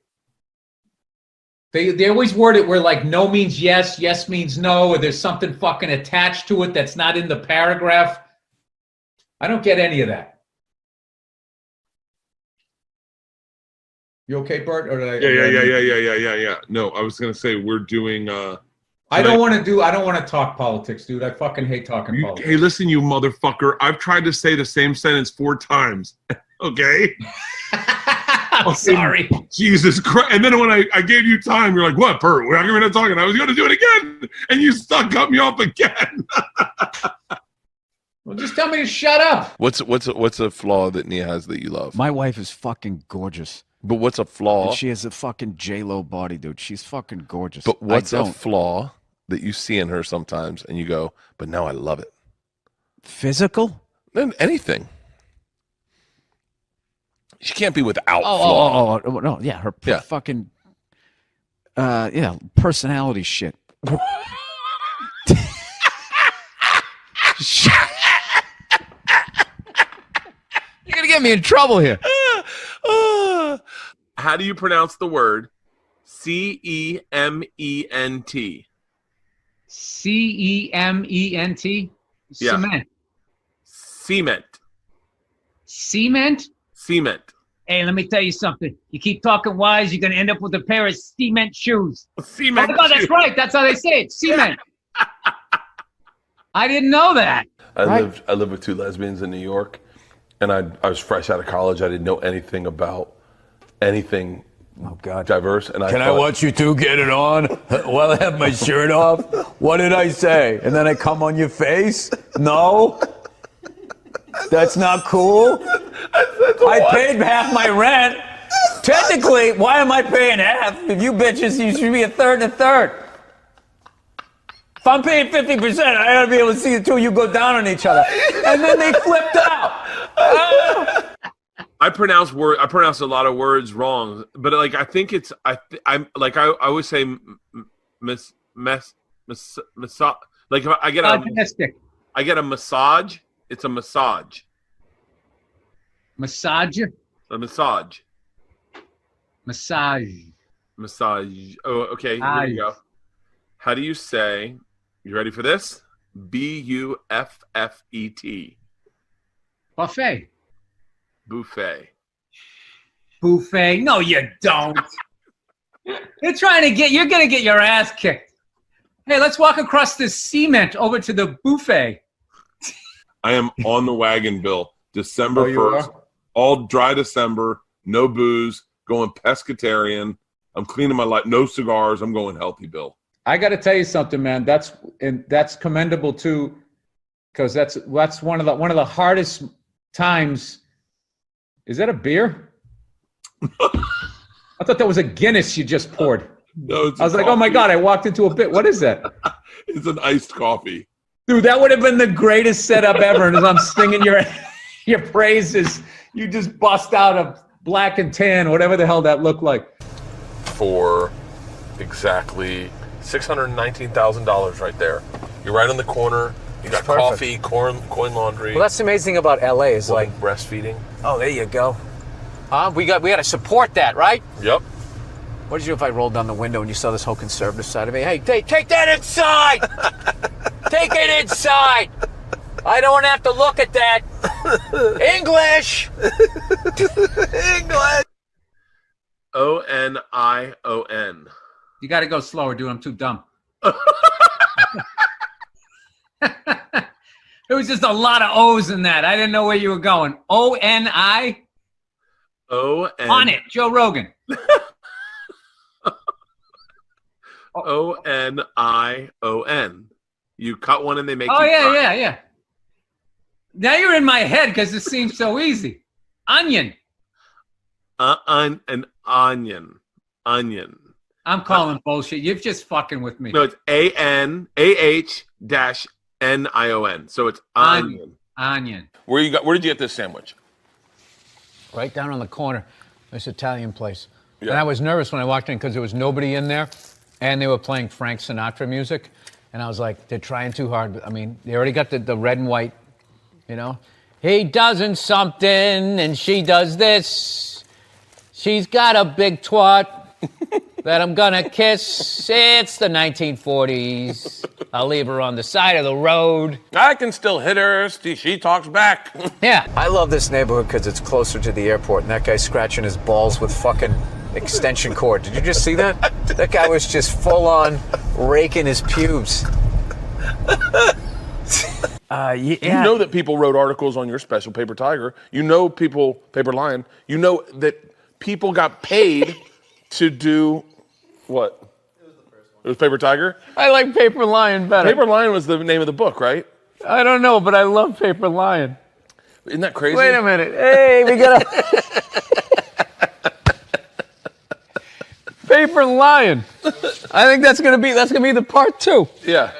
They always word it where like no means yes, yes means no, or there's something fucking attached to it that's not in the paragraph. I don't get any of that. You okay, Bert? Or did I, Yeah. No, I was gonna say we're doing. I don't want to talk politics, dude. I fucking hate talking politics. Hey, listen, you motherfucker! I've tried to say the same sentence 4 times. Okay. I'm sorry. Jesus Christ! And then when I gave you time, you're like, "What, Bert? We're not talking." I was going to do it again, and you cut me off again. Well, just tell me to shut up. What's a flaw that Nia has that you love? My wife is fucking gorgeous. But what's a flaw? And she has a fucking J-Lo body, dude. She's fucking gorgeous. But what's a flaw that you see in her sometimes, and you go, "But now I love it." Physical? Anything. She can't be without flaw. Oh, no, yeah, her fucking, personality shit. You're gonna get me in trouble here. How do you pronounce the word cement? Cement? Yeah. Cement. Cement. Cement? Hey, let me tell you something. You keep talking wise, you're going to end up with a pair of cement shoes. Cement. Oh, that's right. That's how they say it. Cement. I didn't know that. I lived with 2 lesbians in New York, and I was fresh out of college. I didn't know anything about anything diverse. And Can I watch you 2 get it on while I have my shirt off? What did I say? And then I come on your face? No? That's not cool? I paid half my rent. Technically, why am I paying half? If you bitches, you should be a third and a third. If I'm paying 50%, I gotta be able to see the 2 of you go down on each other. And then they flipped out. I pronounce a lot of words wrong, but like I think it's I always say massage. Like if I get a massage. It's a massage. Massage? A massage. Massage. Massage. Oh, okay. Here we go. How do you say? You ready for this? Buffet. Buffet. Buffet. Buffet. No, you don't. You're going to get your ass kicked. Hey, let's walk across this cement over to the buffet. I am on the wagon, Bill. December 1st. All dry December. No booze. Going pescatarian. I'm cleaning my life. No cigars. I'm going healthy, Bill. I got to tell you something, man. That's commendable too, because that's one of the hardest times. Is that a beer? I thought that was a Guinness you just poured. No, I was like, oh my God, I walked into a bit. What is that? It's an iced coffee. Dude, that would have been the greatest setup ever. And as I'm singing your praises, you just bust out a black and tan, whatever the hell that looked like. For exactly $619,000 right there. You're right on the corner. You got coffee, coin laundry. Well, that's the amazing thing about LA is like breastfeeding. Oh, there you go. We got to support that, right? Yep. What did you do if I rolled down the window and you saw this whole conservative side of me? Hey, take that inside! Take it inside! I don't have to look at that. English! English! ONION. You got to go slower, dude. I'm too dumb. There was just a lot of O's in that. I didn't know where you were going. O-N-I? O-N. On it, Joe Rogan. O-N-I-O-N. You cut one and they make Oh, you cry. yeah. Now you're in my head because it seems so easy. Onion. An onion. Onion. I'm calling bullshit. You're just fucking with me. No, it's A-N-A-H-N-I-O-N. So it's onion. Onion. Where did you get this sandwich? Right down on the corner, this Italian place. Yeah. And I was nervous when I walked in because there was nobody in there, and they were playing Frank Sinatra music. And I was like, they're trying too hard. I mean, they already got the red and white, you know? He doesn't something, and she does this. She's got a big twat that I'm gonna kiss. It's the 1940s. I'll leave her on the side of the road. I can still hit her. She talks back. Yeah. I love this neighborhood because it's closer to the airport, and that guy's scratching his balls with fucking extension cord. Did you just see that? That guy was just full on raking his pubes. You know that people wrote articles on your special, Paper Tiger. You know Paper Lion. You know that people got paid to do what? It was Paper Tiger? I like Paper Lion better. Paper Lion was the name of the book, right? I don't know, but I love Paper Lion. Isn't that crazy? Wait a minute. Hey, we got a Paper Lion. I think that's gonna be the part 2. Yeah.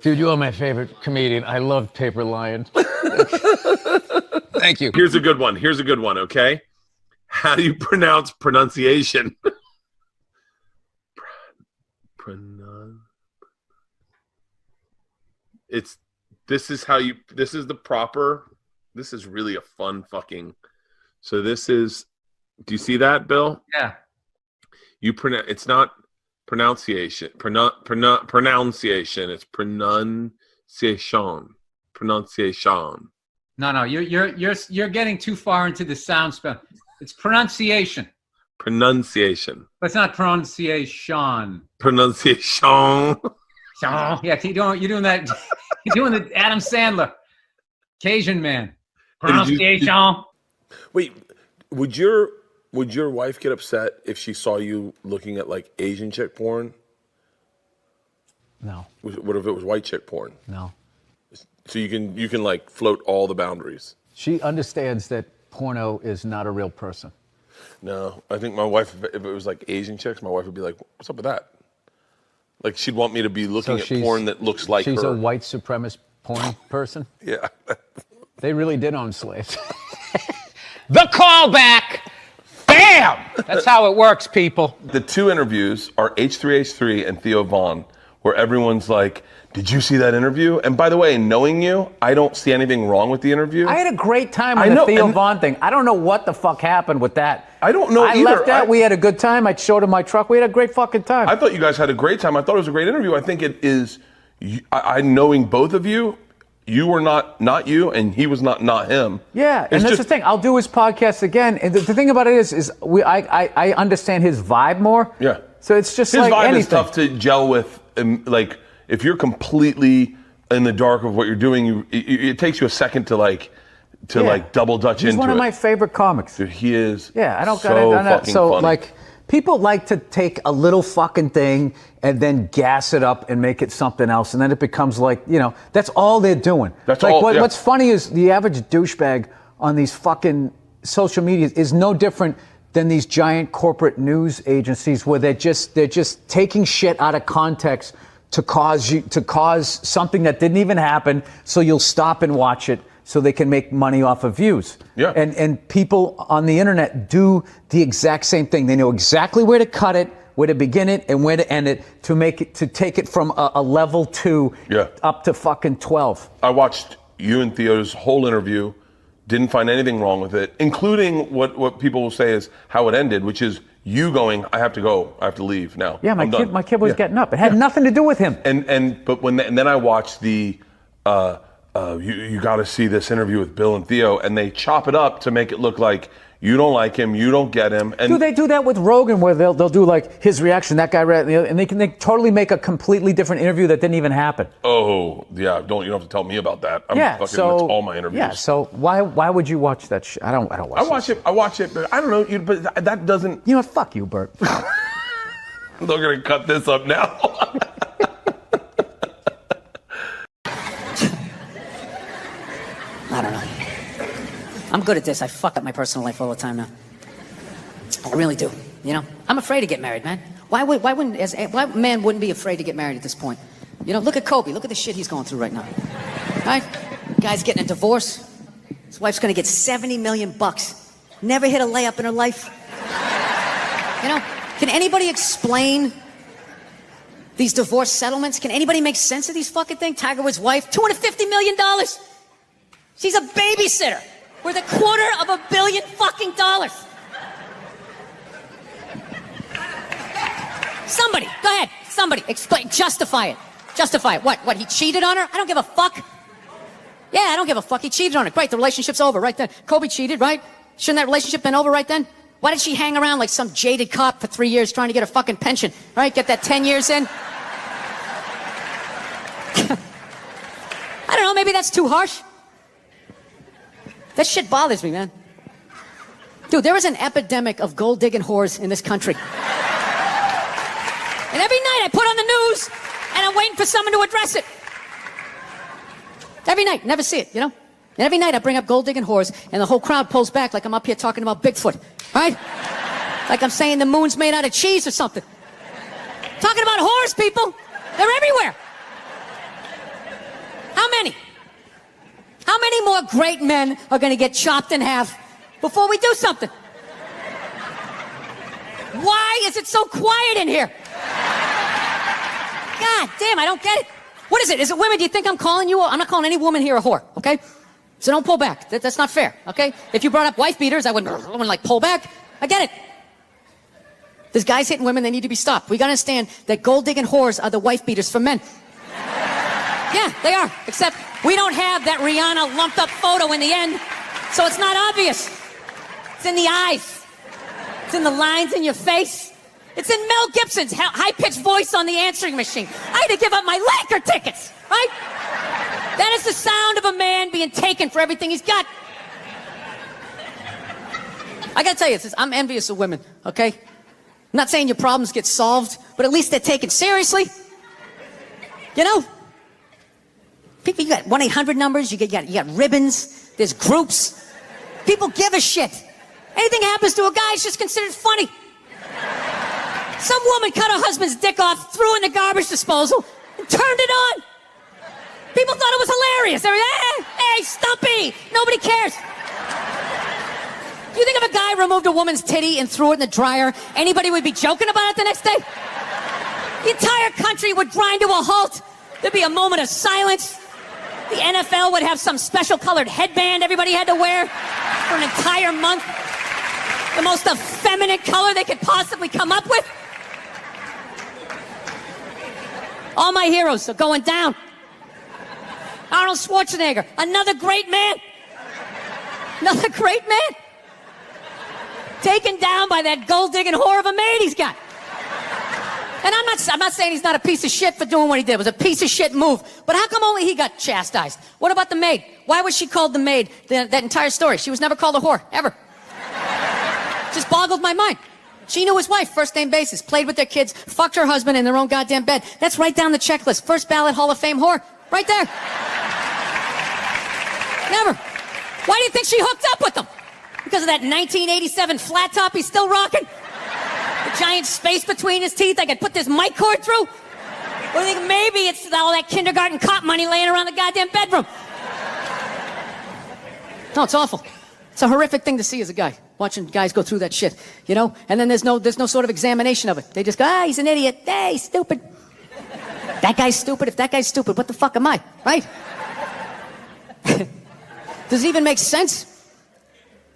Dude, you are my favorite comedian. I love Paper Lion. Thank you. Here's a good one, okay? How do you pronounce pronunciation? This is really a fun fucking, so this is, do you see that, Bill? Yeah. It's not pronunciation, pronunciation, it's pronunciation. No, you're getting too far into the sound spell. It's pronunciation. Pronunciation. But it's not pronunciation. Pronunciation. Yeah, you're doing that. You're doing the Adam Sandler, Cajun man. Pronunciation. Wait, would your wife get upset if she saw you looking at like Asian chick porn? No. What if it was white chick porn? No. So you can like float all the boundaries. She understands that porno is not a real person. No, I think my wife, if it was like Asian chicks, my wife would be like, "What's up with that?" Like she'd want me to be looking at porn that looks like her. She's a white supremacist porn person? Yeah. They really did own slaves. The callback! Bam! That's how it works, people. The 2 interviews are H3H3 and Theo Vaughn, where everyone's like, "Did you see that interview?" And by the way, knowing you, I don't see anything wrong with the interview. I had a great time on the Theo Vaughn thing. I don't know what the fuck happened with that. I don't know either. I left that. We had a good time. I showed him my truck. We had a great fucking time. I thought you guys had a great time. I thought it was a great interview. I think it is, I knowing both of you, you were not you, and he was not him. Yeah, and that's the thing. I'll do his podcast again. And the thing about it is I understand his vibe more. Yeah. So it's just his like vibe anything. is tough to gel with. Like if you're completely in the dark of what you're doing, it takes you a second to double dutch into it. He's one of my favorite comics. Dude, he is. Yeah, I don't so fucking funny. Like people like to take a little fucking thing and then gas it up and make it something else, and then it becomes like, that's all they're doing. What's funny is the average douchebag on these fucking social media is no different than these giant corporate news agencies where they're just taking shit out of context to cause something that didn't even happen, so you'll stop and watch it so they can make money off of views. Yeah. And people on the internet do the exact same thing. They know exactly where to cut it, where to begin it, and where to end it to take it from a level 2 up to fucking 12. I watched you and Theo's whole interview, didn't find anything wrong with it, including what people will say is how it ended, which is you going, I have to go, I have to leave now. Yeah, my kid was getting up. It had nothing to do with him. And then I watched the you got to see this interview with Bill and Theo, and they chop it up to make it look like You don't like him. You don't get him. And Do they do that with Rogan, where they'll do like his reaction, that guy, and they totally make a completely different interview that didn't even happen. Oh yeah, you don't have to tell me about that. That's all my interviews. Yeah, so why would you watch that shit? I don't watch it. I watch it, but I don't know. But that doesn't. You know what? Fuck you, Bert. They're gonna cut this up now. I don't know. I'm good at this. I fuck up my personal life all the time now. I really do. You know, I'm afraid to get married, man. Why man wouldn't be afraid to get married at this point? You know, look at Kobe. Look at the shit he's going through right now. Right? Guy's getting a divorce. His wife's gonna get $70 million. Never hit a layup in her life. You know, can anybody explain these divorce settlements? Can anybody make sense of these fucking things? Tiger Woods' wife, $250 million. She's a babysitter worth $250 million fucking dollars. Somebody, go ahead. Somebody, explain, justify it. Justify it. What, he cheated on her? I don't give a fuck. Yeah, I don't give a fuck. He cheated on her. Great, the relationship's over right then. Kobe cheated, right? Shouldn't that relationship been over right then? Why did she hang around like some jaded cop for 3 years trying to get her fucking pension? Right, get that 10 years in? I don't know, maybe that's too harsh. That shit bothers me, man. Dude, there is an epidemic of gold-digging whores in this country. And every night I put on the news, and I'm waiting for someone to address it. Every night, never see it, you know? And every night I bring up gold-digging whores, and the whole crowd pulls back like I'm up here talking about Bigfoot, right? Like I'm saying the moon's made out of cheese or something. Talking about whores, people. They're everywhere. How many? How many more great men are going to get chopped in half before we do something? Why is it so quiet in here? God damn, I don't get it. What is it? Is it women? Do you think I'm calling you? I'm not calling any woman here a whore, okay? So don't pull back. That's not fair, okay? If you brought up wife beaters, I wouldn't like pull back. I get it. There's guys hitting women, they need to be stopped. We got to understand that gold-digging whores are the wife beaters for men. Yeah, they are. Except we don't have that Rihanna lumped up photo in the end, so it's not obvious. It's in the eyes. It's in the lines in your face. It's in Mel Gibson's high-pitched voice on the answering machine. I had to give up my Laker tickets, right? That is the sound of a man being taken for everything he's got. I gotta tell you this, I'm envious of women, okay? I'm not saying your problems get solved, but at least they're taken seriously. You know? People, you got 1-800 numbers, you got ribbons, there's groups. People give a shit. Anything happens to a guy, it's just considered funny. Some woman cut her husband's dick off, threw it in the garbage disposal, and turned it on. People thought it was hilarious. They were, hey, Stumpy, nobody cares. You think if a guy removed a woman's titty and threw it in the dryer, anybody would be joking about it the next day? The entire country would grind to a halt. There'd be a moment of silence. The NFL would have some special colored headband everybody had to wear for an entire month. The most effeminate color they could possibly come up with. All my heroes are going down. Arnold Schwarzenegger, another great man. Another great man. Taken down by that gold-digging whore of a maid he's got. And I'm not saying he's not a piece of shit for doing what he did. It was a piece of shit move. But how come only he got chastised? What about the maid? Why was she called the maid that entire story? She was never called a whore, ever. Just boggled my mind. She knew his wife, first name basis, played with their kids, fucked her husband in their own goddamn bed. That's right down the checklist. First ballot Hall of Fame whore. Right there. Never. Why do you think she hooked up with him? Because of that 1987 flat top he's still rocking? The giant space between his teeth I could put this mic cord through? Or do you think maybe it's all that kindergarten cop money laying around the goddamn bedroom? No, it's awful. It's a horrific thing to see as a guy, watching guys go through that shit, you know? And then there's no sort of examination of it. They just go, he's an idiot. Hey, he's stupid. That guy's stupid. If that guy's stupid, what the fuck am I, right? Does it even make sense?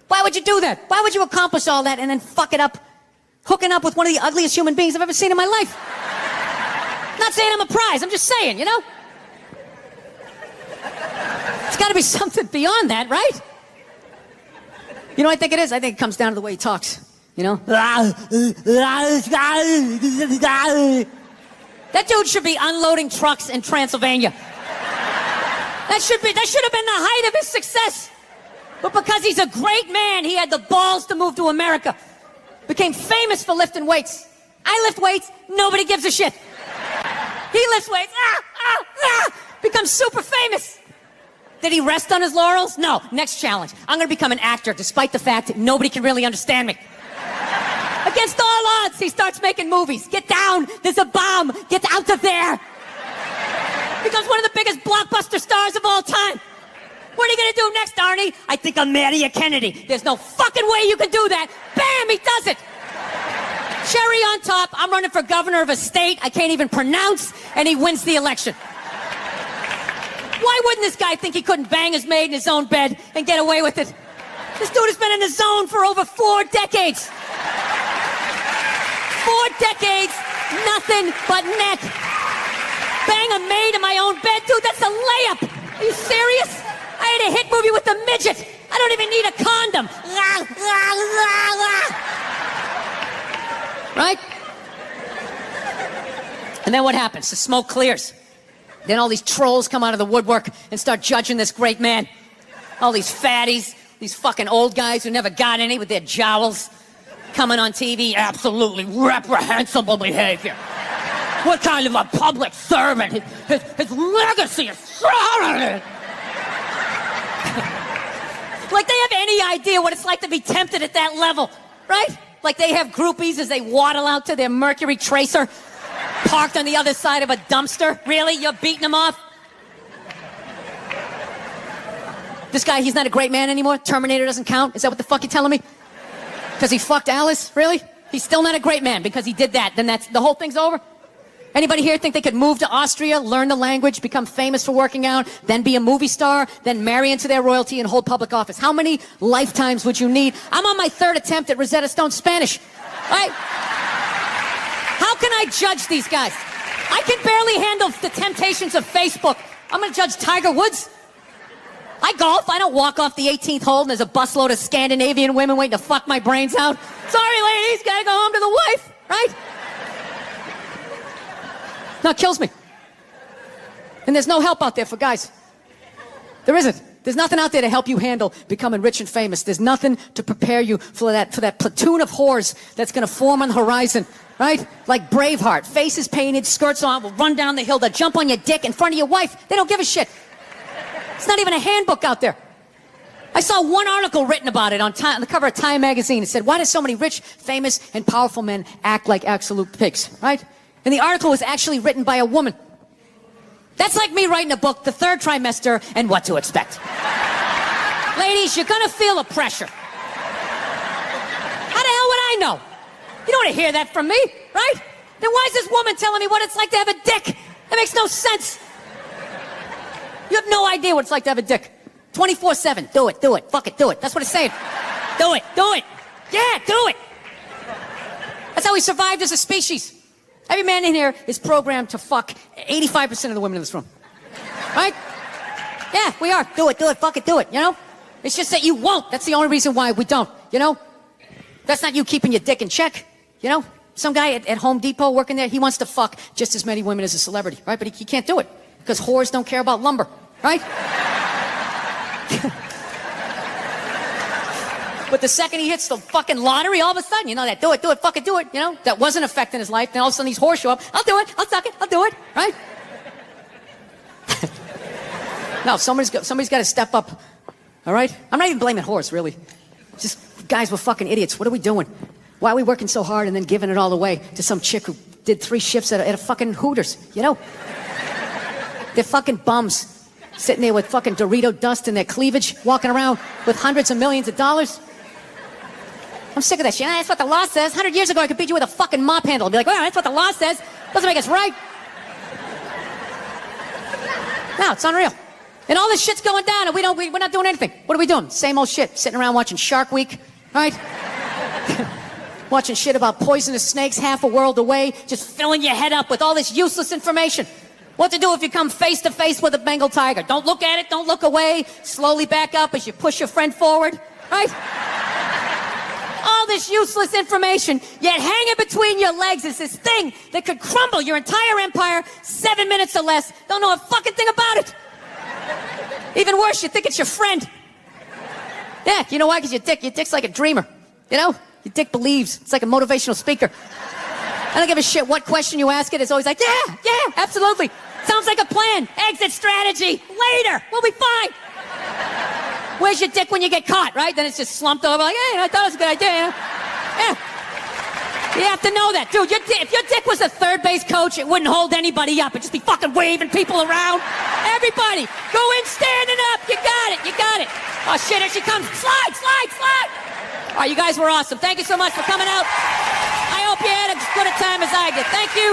Why would you do that? Why would you accomplish all that and then fuck it up, hooking up with one of the ugliest human beings I've ever seen in my life? Not saying I'm a prize, I'm just saying, you know? It's gotta be something beyond that, right? You know what I think it is? I think it comes down to the way he talks. You know? That dude should be unloading trucks in Transylvania. That should have been the height of his success. But because he's a great man, he had the balls to move to America. Became famous for lifting weights. I lift weights, nobody gives a shit. He lifts weights, becomes super famous. Did he rest on his laurels? No. Next challenge. I'm gonna become an actor despite the fact that nobody can really understand me. Against all odds, he starts making movies. Get down, there's a bomb, get out of there. Becomes one of the biggest blockbuster stars of all time. What are you gonna do next, Arnie? I think I'll marry a Kennedy. There's no fucking way you can do that. Bam, he does it. Cherry on top, I'm running for governor of a state I can't even pronounce, and he wins the election. Why wouldn't this guy think he couldn't bang his maid in his own bed and get away with it? This dude has been in the zone for over 4 decades. 4 decades, nothing but neck. Bang a maid in my own bed? Dude, that's a layup. Are you serious? I had a hit movie with a midget. I don't even need a condom. Right? And then what happens? The smoke clears. Then all these trolls come out of the woodwork and start judging this great man. All these fatties, these fucking old guys who never got any with their jowls, coming on TV, absolutely reprehensible behavior. What kind of a public servant? His legacy is strong. Like they have any idea what it's like to be tempted at that level, right? Like they have groupies as they waddle out to their Mercury Tracer, parked on the other side of a dumpster. Really? You're beating them off? This guy, he's not a great man anymore? Terminator doesn't count? Is that what the fuck you're telling me? Because he fucked Alice? Really? He's still not a great man because he did that. Then the whole thing's over? Anybody here think they could move to Austria, learn the language, become famous for working out, then be a movie star, then marry into their royalty and hold public office? How many lifetimes would you need? I'm on my 3rd attempt at Rosetta Stone Spanish. Right? How can I judge these guys? I can barely handle the temptations of Facebook. I'm going to judge Tiger Woods. I golf. I don't walk off the 18th hole and there's a busload of Scandinavian women waiting to fuck my brains out. Sorry, ladies, gotta go home to the wife, right? No, it kills me. And there's no help out there for guys. There isn't. There's nothing out there to help you handle becoming rich and famous. There's nothing to prepare you for that platoon of whores that's gonna form on the horizon, right? Like Braveheart, faces painted, skirts on, will run down the hill, they'll jump on your dick in front of your wife. They don't give a shit. It's not even a handbook out there. I saw one article written about it on the cover of Time magazine. It said, why do so many rich, famous, and powerful men act like absolute pigs, right? And the article was actually written by a woman. That's like me writing a book, The 3rd Trimester, and What to Expect. Ladies, you're gonna feel the pressure. How the hell would I know? You don't want to hear that from me, right? Then why is this woman telling me what it's like to have a dick? That makes no sense. You have no idea what it's like to have a dick. 24/7. Do it, fuck it, do it. That's what it's saying. Do it. Yeah, do it. That's how we survived as a species. Every man in here is programmed to fuck 85% of the women in this room. Right? Yeah, we are. Do it, fuck it, do it, you know? It's just that you won't. That's the only reason why we don't, you know? That's not you keeping your dick in check, you know? Some guy at Home Depot working there, he wants to fuck just as many women as a celebrity, right? But he can't do it because whores don't care about lumber, right? But the second he hits the fucking lottery, all of a sudden, you know, that do it, fuck it, do it, you know? That wasn't affecting his life. Then all of a sudden these whores show up. I'll do it, I'll suck it, I'll do it, right? No, somebody's got to step up, all right? I'm not even blaming whores, really. Just guys, we're fucking idiots. What are we doing? Why are we working so hard and then giving it all away to some chick who did 3 shifts at a fucking Hooters, you know? They're fucking bums. Sitting there with fucking Dorito dust in their cleavage, walking around with hundreds of millions of dollars. I'm sick of that shit. That's what the law says. 100 years ago, I could beat you with a fucking mop handle. I'd be like, well, that's what the law says. Doesn't make us right. No, it's unreal. And all this shit's going down, and we're not doing anything. What are we doing? Same old shit. Sitting around watching Shark Week, right? Watching shit about poisonous snakes half a world away, just filling your head up with all this useless information. What to do if you come face to face with a Bengal tiger? Don't look at it, don't look away. Slowly back up as you push your friend forward, right? this useless information, yet hanging between your legs is this thing that could crumble your entire empire 7 minutes or less. Don't know a fucking thing about it. Even worse, you think it's your friend. Yeah, you know why? Because your dick's like a dreamer. You know? Your dick believes. It's like a motivational speaker. I don't give a shit what question you ask it. It's always like, yeah, absolutely. Sounds like a plan. Exit strategy. Later. We'll be fine. Where's your dick when you get caught, right? Then it's just slumped over like, hey, I thought it was a good idea. You know? Yeah. You have to know that. Dude, if your dick was a third base coach, it wouldn't hold anybody up. It'd just be fucking waving people around. Everybody, go in standing up. You got it. Oh, shit, here she comes. Slide. All right, you guys were awesome. Thank you so much for coming out. I hope you had as good a time as I did. Thank you.